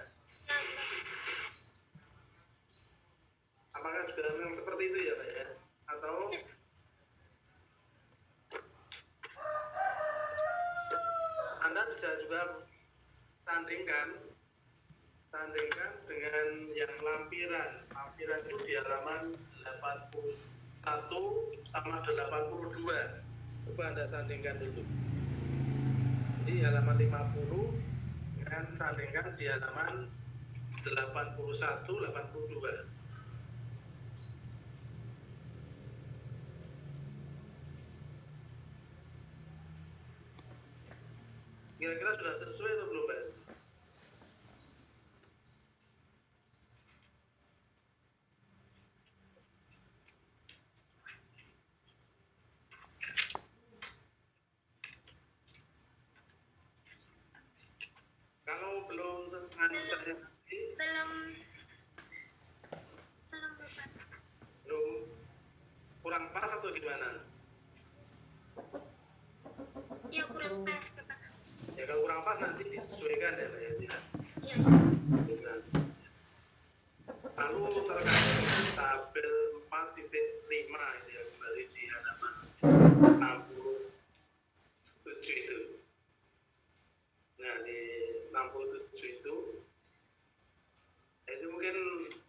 Apakah juga memang seperti itu ya Mbak ya? Atau Anda bisa juga sandingkan dengan yang lampiran. Lampiran itu di halaman 81 sama 82. Coba Anda sandingkan dulu. Di halaman 50 dengan sandingkan di halaman 81, 82. Kira-kira sudah sesuai atau belum, Pak? Kalau belum sesuai, belum Bapak. belum kurang pas atau gimana? Ya kurang pas Bapak. Ya kalau kurang pas nanti disesuaikan ya Pak ya. Iya. Lalu terkait dengan tabel 4.5 itu ya, kembali di halaman 67 itu. Nah di 67 itu mungkin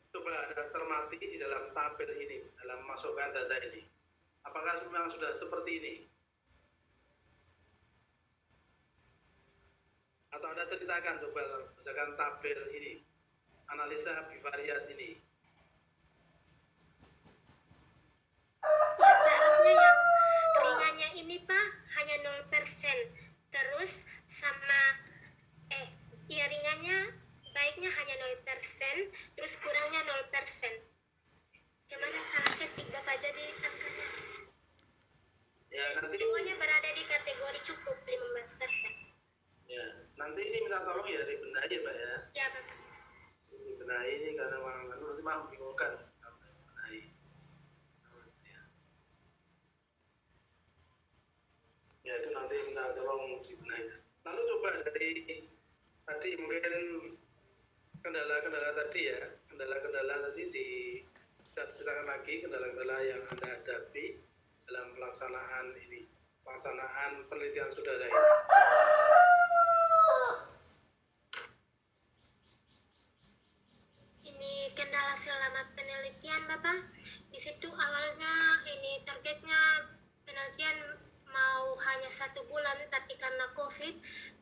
coba Anda cermati di dalam tabel ini, dalam masukkan data ini. Apakah memang sudah seperti ini? Atau Anda ceritakan coba berdasarkan tabel ini, analisa bivariat ini. Ya, seharusnya yang ringannya ini Pak hanya 0%. Terus sama ya ringannya baiknya hanya 0%, terus kurangnya 0%. Gimana salah ketik Bapak jadi angkanya? Ya nanti Semuanya berada di kategori cukup 15%. ya, nanti ini minta tolong ya dibenahi ya Pak ya. Ya Bapak. Dibenahi ini karena orang nanti malah membingungkan. Benahi tolong dibenahi. Lalu coba dari tadi mungkin kendala-kendala tadi ya, kendala-kendala tadi bisa diceritakan lagi kendala-kendala yang Anda hadapi dalam pelaksanaan penelitian saudara ini. Ini kendala selama penelitian Bapak. Di situ awalnya ini targetnya penelitian mau hanya 1 bulan, tapi karena COVID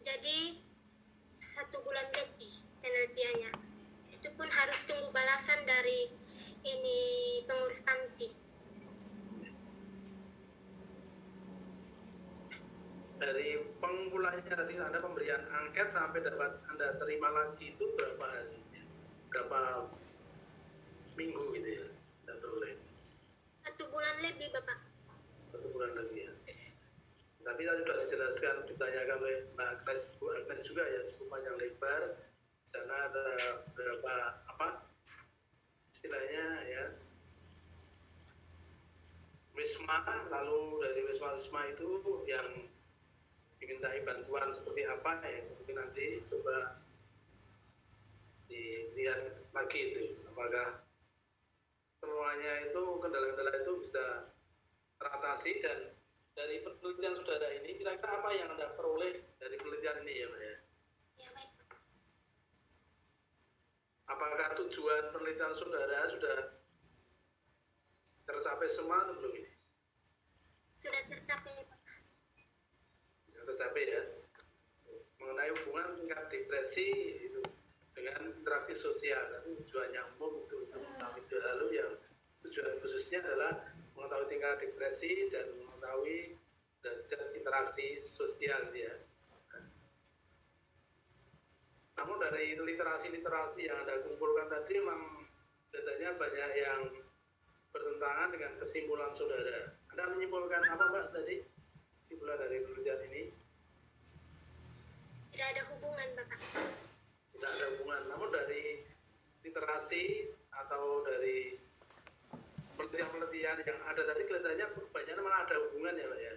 jadi 1 bulan lebih penelitiannya. Itu pun harus tunggu balasan dari ini pengurus panti. Dari pengumpulannya tadi Anda pemberian angket sampai dapat Anda terima lagi itu berapa hari? Berapa minggu gitu ya? Anda peroleh 1 bulan lebih Bapak. 1 bulan lagi ya. Tapi tadi sudah dijelaskan, ditanyakan oleh Mbak Agnes, Bu Agnes juga ya, cukup panjang lebar. Di sana ada berapa istilahnya ya, wisma, lalu dari wisma itu yang dimintai bantuan seperti apa ya, mungkin nanti coba dilihat lagi itu apakah semuanya itu kendala-kendala itu bisa teratasi. Dan dari penelitian saudara ini kira-kira apa yang Anda peroleh dari penelitian ini ya Mbak ya? Ya baik. Apakah tujuan penelitian saudara sudah tercapai semua atau belum ini? Sudah tercapai Bapak. Sudah tercapai ya. Mengenai hubungan tingkat depresi itu dengan interaksi sosial, tapi tujuannya umum itu untuk mengetahui. Lalu yang tujuan khususnya adalah mengetahui tingkat depresi dan mengetahui derajat interaksi sosial ya. Namun dari literasi yang Anda kumpulkan tadi memang datanya banyak yang bertentangan dengan kesimpulan saudara. Anda menyimpulkan apa Mbak tadi? Kesimpulan dari penelitian ini? Tidak ada hubungan Bapak. Tidak ada hubungan. Namun dari literasi atau dari penelitian yang ada tadi kelihatannya banyak memang ada hubungan ya Pak ya.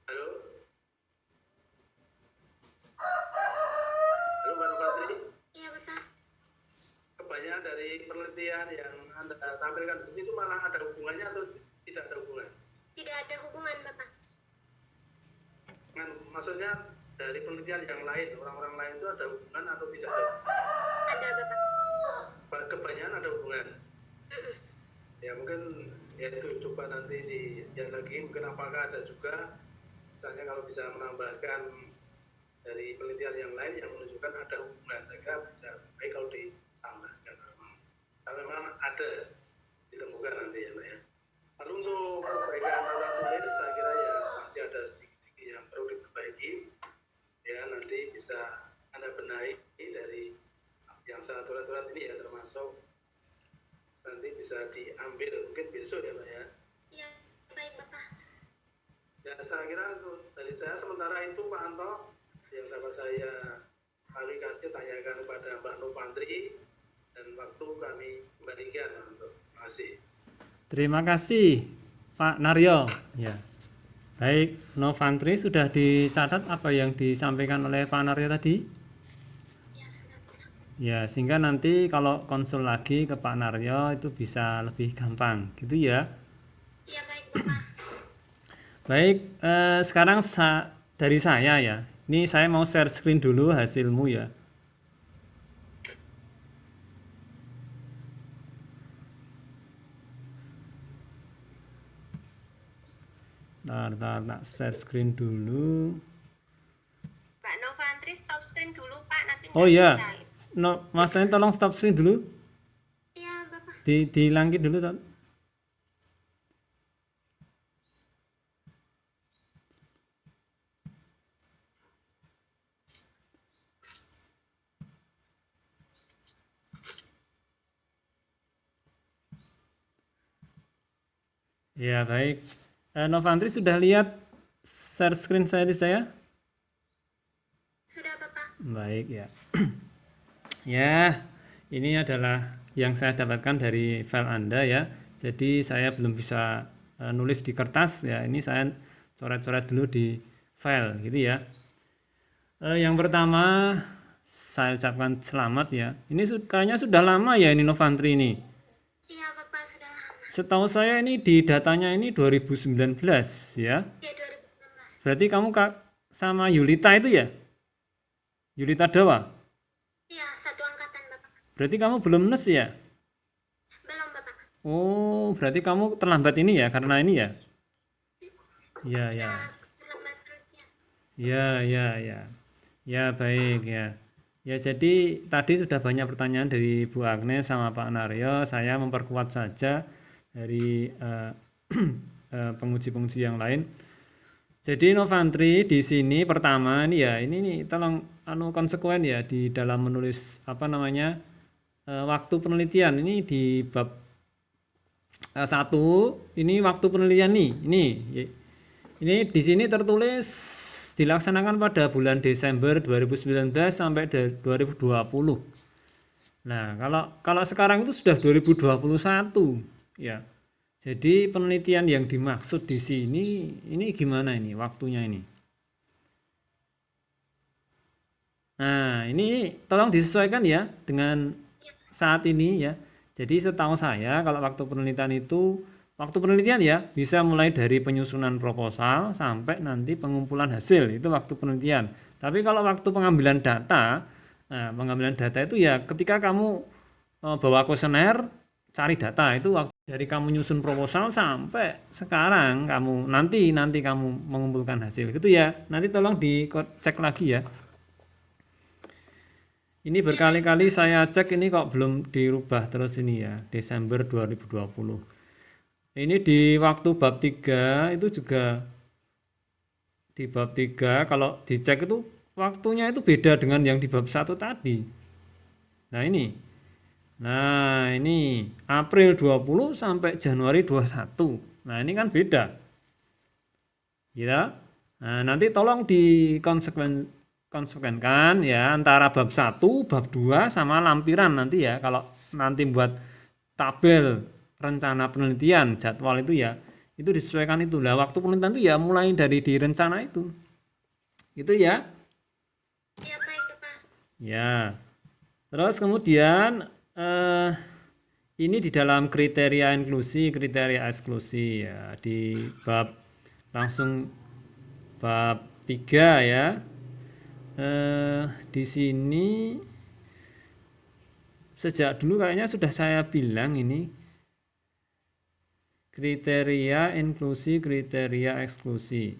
Halo? Halo Mbak Nopatri? Iya Bapak. Kebanyakan dari penelitian yang Anda tampilkan di sini itu malah ada hubungannya atau tidak ada hubungan? Tidak ada hubungan Bapak. Maksudnya dari penelitian yang lain, orang-orang lain itu ada hubungan atau tidak ada? Ada Bapak. Kebanyakan ada hubungan. Ya mungkin ya itu coba nanti dilihat lagi, mungkin apakah ada juga misalnya kalau bisa menambahkan dari penelitian yang lain yang menunjukkan ada hubungan, saya kira bisa baik kalau ditambahkan. Kalau memang ada ditemukan nanti ya Pak ya. Lalu untuk perbaikan alat tulis saya kira ya pasti ada sedikit-sedikit yang perlu diperbaiki ya, nanti bisa Anda benahi dari yang sangat aturan ini ya, termasuk nanti bisa diambil mungkin besok ya Pak ya. Iya baik Bapak. Ya saya kira dari saya sementara itu Pak Anto yang dapat saya klarifikasi tanyakan kepada Mbak Nopantri, dan waktu kami kembalikan untuk masih. Terima kasih Pak Naryo. Ya. Baik, Novantri sudah dicatat apa yang disampaikan oleh Pak Naryo tadi? Ya sudah Bapak. Ya, sehingga nanti kalau konsul lagi ke Pak Naryo itu bisa lebih gampang, gitu ya. Iya baik Bapak. Baik, sekarang dari saya ya. Ini saya mau share screen dulu hasilmu ya. Nah, share screen dulu. Mbak Novantri stop screen dulu Pak, nanti Oh nggak iya, bisa. no, Mas Tony tolong stop screen dulu. Iya Bapak. Dihilangin dulu. Ya baik, Novantri sudah lihat share screen saya di saya? Sudah Bapak. Baik ya. Ya, ini adalah yang saya dapatkan dari file Anda ya. Jadi saya belum bisa nulis di kertas ya, ini saya coret-coret dulu di file gitu ya. Yang pertama saya ucapkan selamat ya. Ini kayaknya sudah lama ya ini Novantri ini. Iya Bapak, sudah lama. Setahu saya ini di datanya ini 2019 ya. Ya 2019. Berarti kamu sama Yulita itu ya? Yulita Dawa. Iya, satu angkatan Bapak. Berarti kamu belum nes ya? Belum Bapak. Oh, berarti kamu terlambat ini ya karena ini ya? Ya, ya. Terlambat penelitian. Ya, ya, ya. Ya, baik ya. Ya, jadi tadi sudah banyak pertanyaan dari Bu Agnes sama Pak Naryo. Saya memperkuat saja dari penguji-penguji yang lain. Jadi Novantri di sini pertama ini ya, ini nih tolong konsekuen ya di dalam menulis waktu penelitian ini di bab 1 ini waktu penelitian nih. Ini di sini tertulis dilaksanakan pada bulan Desember 2019 sampai 2020. Nah, kalau sekarang itu sudah 2021 ya. Jadi penelitian yang dimaksud di sini ini gimana ini waktunya ini? Nah, ini tolong disesuaikan ya dengan saat ini ya. Jadi setahu saya kalau waktu penelitian ya bisa mulai dari penyusunan proposal sampai nanti pengumpulan hasil, itu waktu penelitian. Tapi kalau waktu pengambilan data, pengambilan data itu ya ketika kamu bawa kuesioner cari data, itu waktu dari kamu nyusun proposal sampai sekarang kamu nanti kamu mengumpulkan hasil gitu ya. Nanti tolong dicek lagi ya. Ini berkali-kali saya cek ini kok belum dirubah terus ini ya, Desember 2020. Ini di waktu bab 3 itu juga di bab 3 kalau dicek itu waktunya itu beda dengan yang di bab 1 tadi. Nah, ini April 20 sampai Januari 21. Nah, ini kan beda. Ya. Nah, nanti tolong konsekuenkan ya antara bab 1, bab 2 sama lampiran nanti ya. Kalau nanti buat tabel rencana penelitian, jadwal itu ya, itu disesuaikan itu. Lah, waktu penelitian itu ya mulai dari di rencana itu. Gitu ya. Iya baik Bapak. Ya. Terus kemudian ini di dalam kriteria inklusi, kriteria eksklusi ya, di langsung bab 3 ya. Di sini sejak dulu kayaknya sudah saya bilang ini kriteria inklusi, kriteria eksklusi.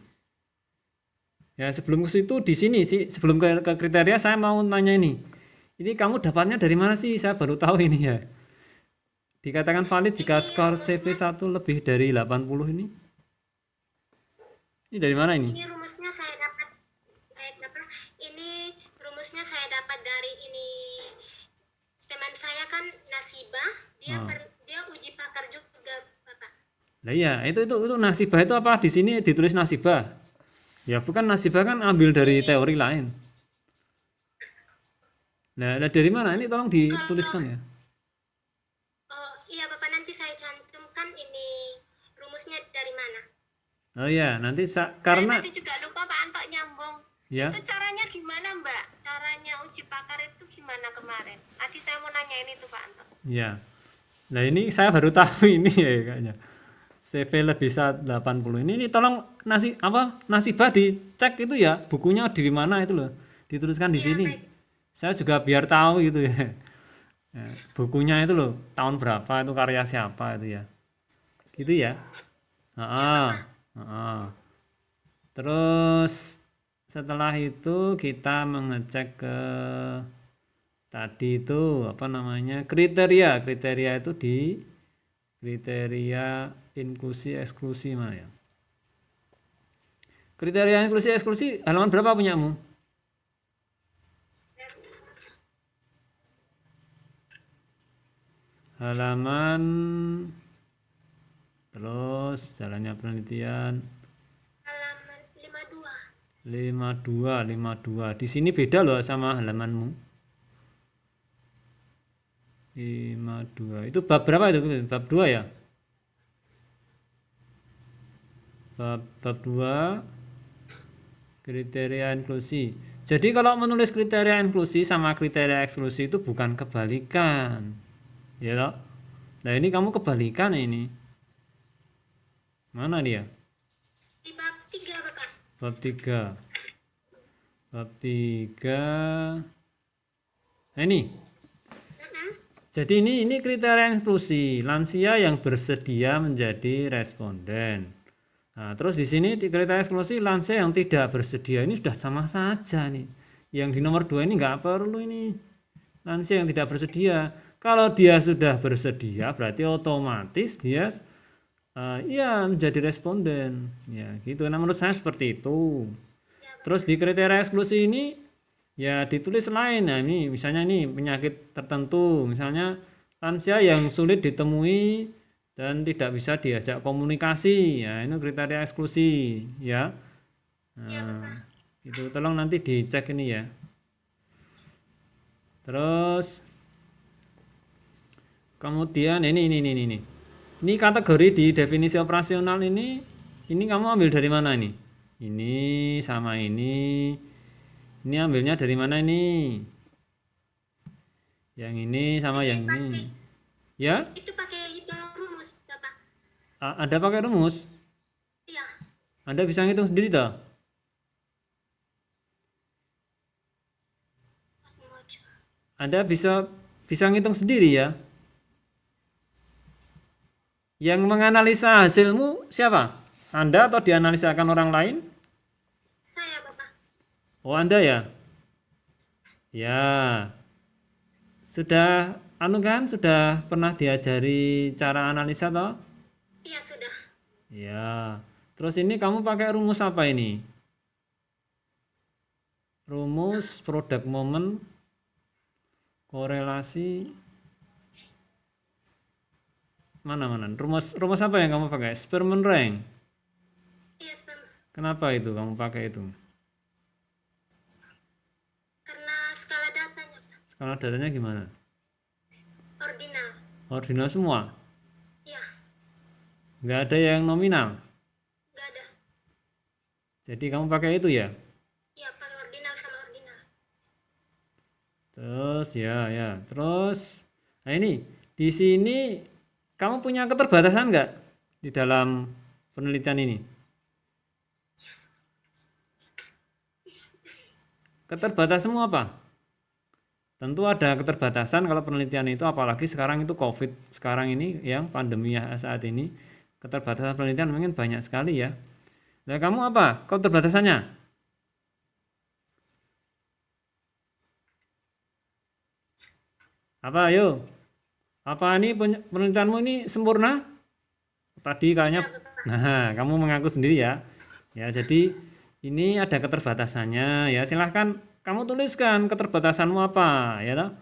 Ya, sebelum ke situ di sini sih, sebelum ke kriteria saya mau tanya ini. Ini kamu dapatnya dari mana sih? Saya baru tahu ini ya. Dikatakan valid jika skor CV1 lebih dari 80 ini. Ini dari mana ini? Ini rumusnya saya dapat dari ini teman saya kan Nasibah, dia uji pakar juga Bapak. Lah iya, itu Nasibah itu apa? Di sini ditulis Nasibah. Ya bukan, Nasibah kan ambil dari teori lain. Nah, dari mana? Ini tolong dituliskan ya. Oh iya Bapak, nanti saya cantumkan ini rumusnya dari mana. Oh iya, nanti Karena saya tadi juga lupa Pak Anto nyambung. Ya. Itu caranya gimana Mbak? Caranya uji pakar itu gimana kemarin? Tadi saya mau nanya ini tuh Pak Anto. Ya. Nah, ini saya baru tahu ini ya kayaknya. CV lebih 80. Ini tolong Nasibah dicek itu ya, bukunya di mana itu loh. Dituliskan di sini. Baik. Saya juga biar tahu gitu ya. Ya, bukunya itu loh, tahun berapa itu, karya siapa itu ya. Gitu ya. Terus setelah itu kita mengecek ke tadi itu kriteria itu di kriteria inklusi eksklusi mana ya. Kriteria inklusi eksklusi halaman berapa punyamu? Halaman terus jalannya penelitian Halaman 52. Di sini beda loh sama halamanmu. 52. Itu bab berapa itu? Bab 2 ya? bab 2 kriteria inklusi. Jadi kalau menulis kriteria inklusi sama kriteria eksklusi itu bukan kebalikan. Ya toh? Nah, ini kamu kebalikan ini. Mana dia? Di bab 3 Bapak. Bab 3. Bab 3. Nah, ini. Jadi ini kriteria inklusi, lansia yang bersedia menjadi responden. Nah, terus di sini di kriteria eksklusi lansia yang tidak bersedia, ini sudah sama saja nih. Yang di nomor 2 ini nggak perlu ini. Lansia yang tidak bersedia. Kalau dia sudah bersedia berarti otomatis dia ya menjadi responden. Ya, gitu. Nah, menurut saya seperti itu. Terus di kriteria eksklusi ini ya ditulis lain. Nah, ini misalnya ini penyakit tertentu, misalnya lansia yang sulit ditemui dan tidak bisa diajak komunikasi. Ya, ini kriteria eksklusi ya. Nah, itu tolong nanti dicek ini ya. Terus kemudian ini. Ini kategori di definisi operasional ini kamu ambil dari mana ini? Ini sama ini. Ini ambilnya dari mana ini? Yang ini sama yang ini. Ya? Itu pakai hitung rumus Bapak. Ada pakai rumus? Iya. Anda bisa ngitung sendiri toh? Anda bisa ngitung sendiri ya? Yang menganalisa hasilmu siapa? Anda atau dianalisakan orang lain? Saya Bapak. Oh, Anda ya? Ya. Sudah sudah pernah diajari cara analisa toh? Iya sudah. Ya. Terus ini kamu pakai rumus apa ini? Rumus produk momen korelasi mana? Rumus apa yang kamu pakai? Spearman rank. Iya Bapak. Kenapa itu kamu pakai itu? Karena skala datanya Pak. Skala datanya gimana? Ordinal. Ordinal semua? Iya. Nggak ada yang nominal? Nggak ada. Jadi kamu pakai itu ya? Iya pakai ordinal sama ordinal. Terus ya. Terus nah ini di sini kamu punya keterbatasan nggak di dalam penelitian ini? Keterbatasanmu apa? Tentu ada keterbatasan kalau penelitian itu, apalagi sekarang itu COVID sekarang ini yang pandemi ya saat ini, keterbatasan penelitian mungkin banyak sekali ya. Nah, kamu apa keterbatasannya? Apa ayo? Apa ini penelitianmu ini sempurna? Tadi kayaknya nah, kamu mengaku sendiri ya. Ya, jadi ini ada keterbatasannya ya. Silahkan kamu tuliskan keterbatasanmu apa ya toh?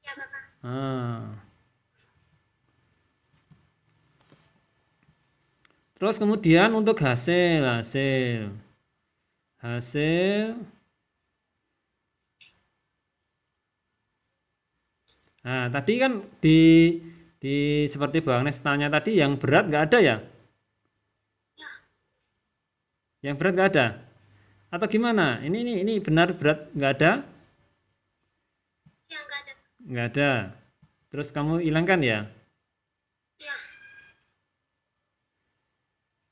Iya Bapak. Terus kemudian untuk hasil. Nah, tadi kan di seperti Bang Agnes tanya tadi yang berat nggak ada ya? Ya. Yang berat nggak ada? Atau gimana? Ini benar berat nggak ada? Ya nggak ada. Nggak ada. Terus kamu hilangkan ya? Ya.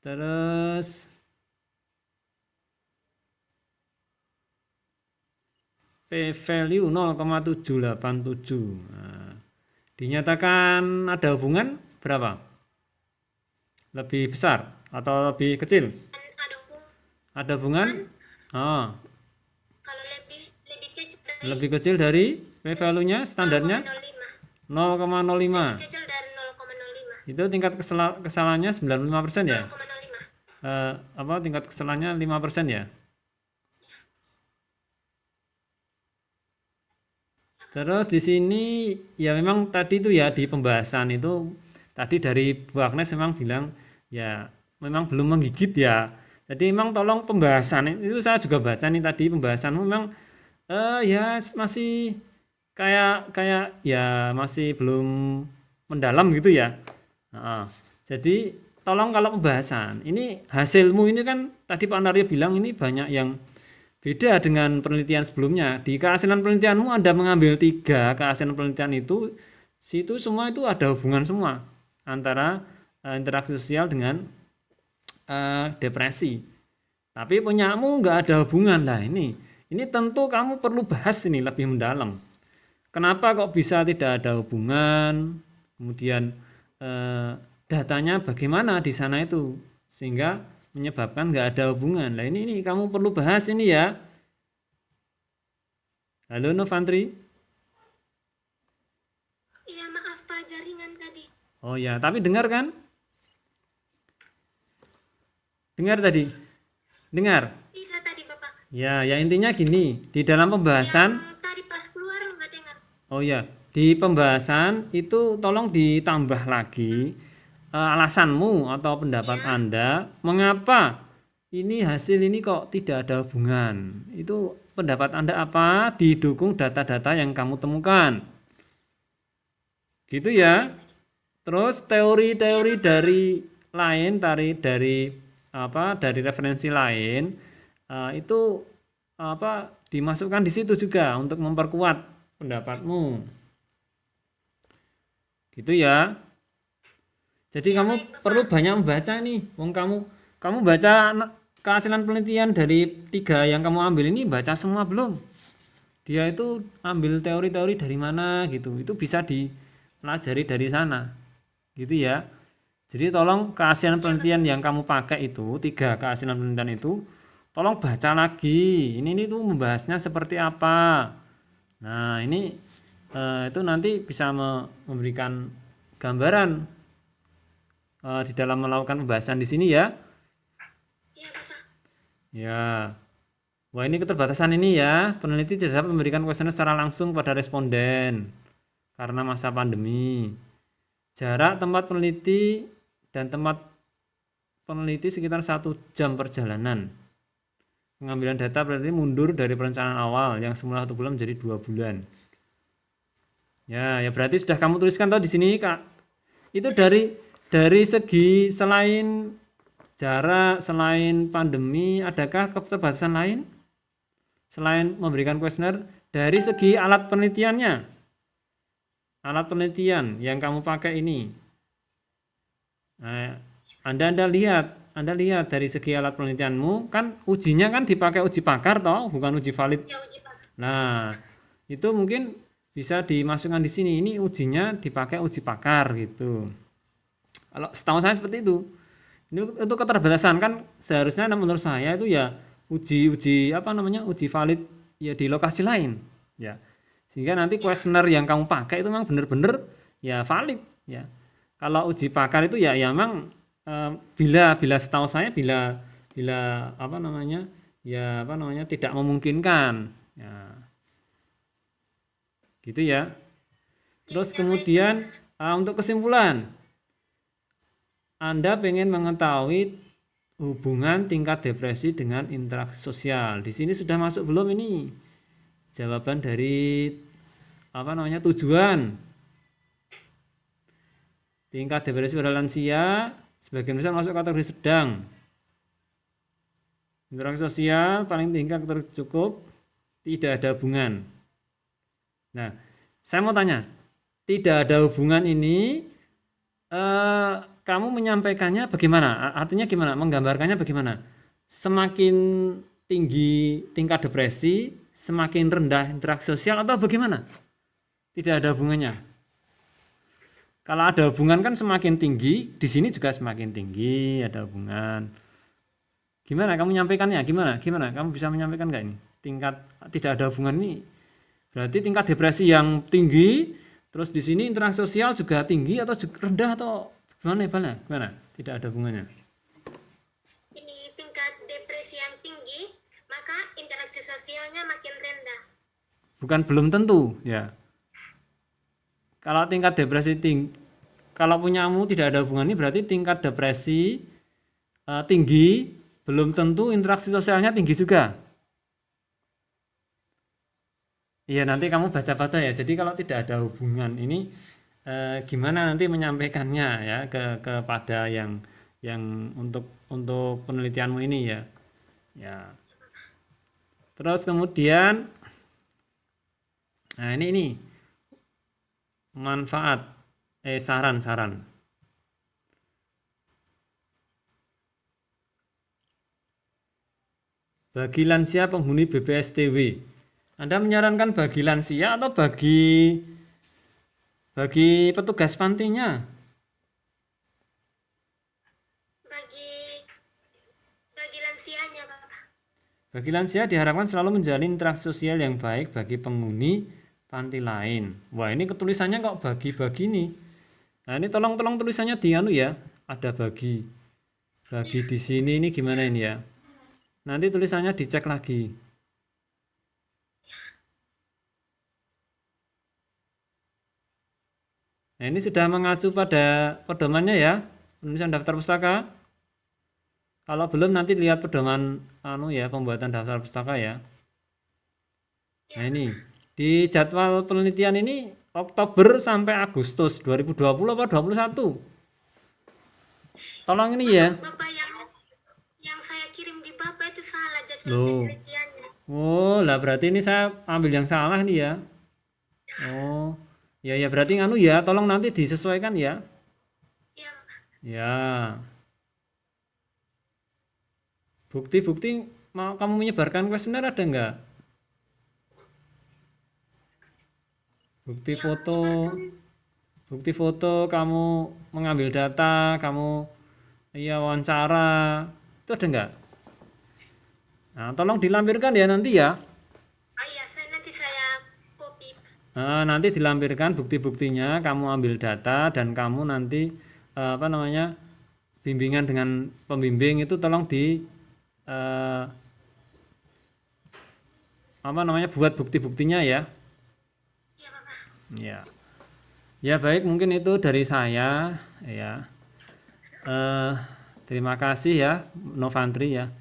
Terus p-value 0,787. Nah, dinyatakan ada hubungan berapa? Lebih besar atau lebih kecil? Dan ada hubungan Ada hubungan? Oh, kalau lebih kecil dari lebih kecil dari p-value-nya standarnya 0,05. 0,05. Kecil dari 0,05. Itu tingkat kesalahannya 95% ya? 0,05. Apa tingkat kesalahannya 5% ya? Terus di sini ya memang tadi itu ya di pembahasan itu tadi dari Bu Agnes memang bilang ya memang belum menggigit ya. Jadi memang tolong pembahasan itu saya juga baca nih tadi pembahasanmu memang ya masih kayak ya masih belum mendalam gitu ya. Jadi tolong kalau pembahasan ini hasilmu ini kan tadi Pak Naryo bilang ini banyak yang beda dengan penelitian sebelumnya. Di keasilan penelitianmu Anda mengambil 3 keasilan penelitian itu, situ semua itu ada hubungan semua antara interaksi sosial dengan depresi. Tapi punyamu nggak ada hubungan lah ini tentu kamu perlu bahas ini lebih mendalam. Kenapa kok bisa tidak ada hubungan? Kemudian datanya bagaimana di sana itu sehingga menyebabkan nggak ada hubungan. Nah ini kamu perlu bahas ini ya. Halo Novantri. Iya maaf Pak, jaringan tadi. Oh ya, tapi dengar kan? Dengar tadi? Dengar? Bisa tadi Bapak. Ya intinya gini, di dalam pembahasan, Yang tadi pas keluar nggak dengar. oh ya, di pembahasan itu tolong ditambah lagi alasanmu atau pendapat Anda, mengapa ini hasil ini kok tidak ada hubungan. Itu pendapat Anda apa? Didukung data-data yang kamu temukan. Gitu ya. Terus teori-teori dari lain, dari referensi lain itu dimasukkan di situ juga untuk memperkuat pendapatmu. Gitu ya. Jadi kamu perlu banyak membaca nih. Wong kamu baca kehasilan penelitian dari 3 yang kamu ambil ini, baca semua belum? Dia itu ambil teori-teori dari mana gitu. Itu bisa dipelajari dari sana. Gitu ya. Jadi tolong kehasilan penelitian yang kamu pakai itu, 3 kehasilan penelitian itu, tolong baca lagi. Ini tuh membahasnya seperti apa. Nah, ini itu nanti bisa memberikan gambaran di dalam melakukan pembahasan di sini ya. Iya Bapak. Ya. Wah, ini keterbatasan ini ya. Peneliti tidak dapat memberikan kuesioner secara langsung pada responden karena masa pandemi. Jarak tempat peneliti dan tempat peneliti sekitar 1 jam perjalanan. Pengambilan data peneliti mundur dari perencanaan awal yang semula 1 bulan menjadi 2 bulan. Ya berarti sudah kamu tuliskan di sini Kak. Itu dari segi selain jarak, selain pandemi, adakah keterbatasan lain? Selain memberikan kuesioner dari segi alat penelitiannya. Alat penelitian yang kamu pakai ini. Nah, Anda lihat dari segi alat penelitianmu, kan ujinya kan dipakai uji pakar toh, bukan uji valid. Ya uji Pak. Nah, itu mungkin bisa dimasukkan di sini. Ini ujinya dipakai uji pakar gitu. Kalau setahu saya seperti itu. Itu keterbatasan kan seharusnya menurut saya itu ya uji valid ya di lokasi lain ya. Sehingga nanti kuesioner yang kamu pakai itu memang benar-benar ya valid ya. Kalau uji pakar itu ya memang bila setahu saya bila tidak memungkinkan ya. Gitu ya. Terus kemudian untuk kesimpulan, Anda pengen mengetahui hubungan tingkat depresi dengan interaksi sosial. Di sini sudah masuk belum ini? Jawaban dari tujuan. Tingkat depresi pada lansia sebagian besar masuk kategori sedang. Interaksi sosial paling tinggi kategori cukup, tidak ada hubungan. Nah, saya mau tanya, tidak ada hubungan ini kamu menyampaikannya bagaimana? Artinya gimana? Menggambarkannya bagaimana? Semakin tinggi tingkat depresi, semakin rendah interaksi sosial atau bagaimana? Tidak ada hubungannya. Kalau ada hubungan kan semakin tinggi, di sini juga semakin tinggi ada hubungan. Gimana kamu menyampaikannya? Gimana? Kamu bisa menyampaikan nggak ini? Tingkat tidak ada hubungan ini berarti tingkat depresi yang tinggi, terus di sini interaksi sosial juga tinggi atau rendah atau gimana? Tidak ada hubungannya. Ini tingkat depresi yang tinggi, maka interaksi sosialnya makin rendah. Bukan belum tentu ya. Kalau tingkat depresi tinggi, kalau punyamu tidak ada hubungan ini berarti tingkat depresi tinggi, belum tentu interaksi sosialnya tinggi juga. Iya nanti kamu baca-baca ya. Jadi kalau tidak ada hubungan ini gimana nanti menyampaikannya ya kepada yang yang untuk penelitianmu ini ya. Ya. Terus kemudian nah ini manfaat saran-saran. Bagi lansia penghuni BPSTW. Anda menyarankan bagi lansia atau bagi petugas pantinya? Bagi lansianya, Bapak. Bagi lansia diharapkan selalu menjalin interaksi sosial yang baik bagi penghuni panti lain. Wah, ini ketulisannya kok bagi-bagi nih. Nah, ini tolong tulisannya di anu ya. Ada bagi. Bagi di sini ini gimana ini ya? Nanti tulisannya dicek lagi. Nah, ini sudah mengacu pada pedomannya ya, penulisan daftar pustaka. Kalau belum nanti lihat pedoman anu ya, pembuatan daftar pustaka ya. Nah, ini di jadwal penelitian ini Oktober sampai Agustus 2020 apa 21. Tolong ini ya. Bapak yang saya kirim di Bapak itu salah jadwal Loh. penelitiannya. Oh, lah berarti ini saya ambil yang salah nih ya. Oh. Ya berarti nganu ya, tolong nanti disesuaikan ya. Iya, Bapak. Ya. Bukti-bukti mau kamu menyebarkan kuesioner ada enggak? Bukti foto kamu mengambil data, kamu wawancara, itu ada enggak? Nah, tolong dilampirkan ya nanti ya. Iya, nanti saya copy. Nah, nanti dilampirkan bukti-buktinya, kamu ambil data dan kamu nanti bimbingan dengan pembimbing itu tolong buat bukti-buktinya ya. Iya, Bapak. Ya. Ya baik, mungkin itu dari saya ya. Terima kasih ya Novantri ya.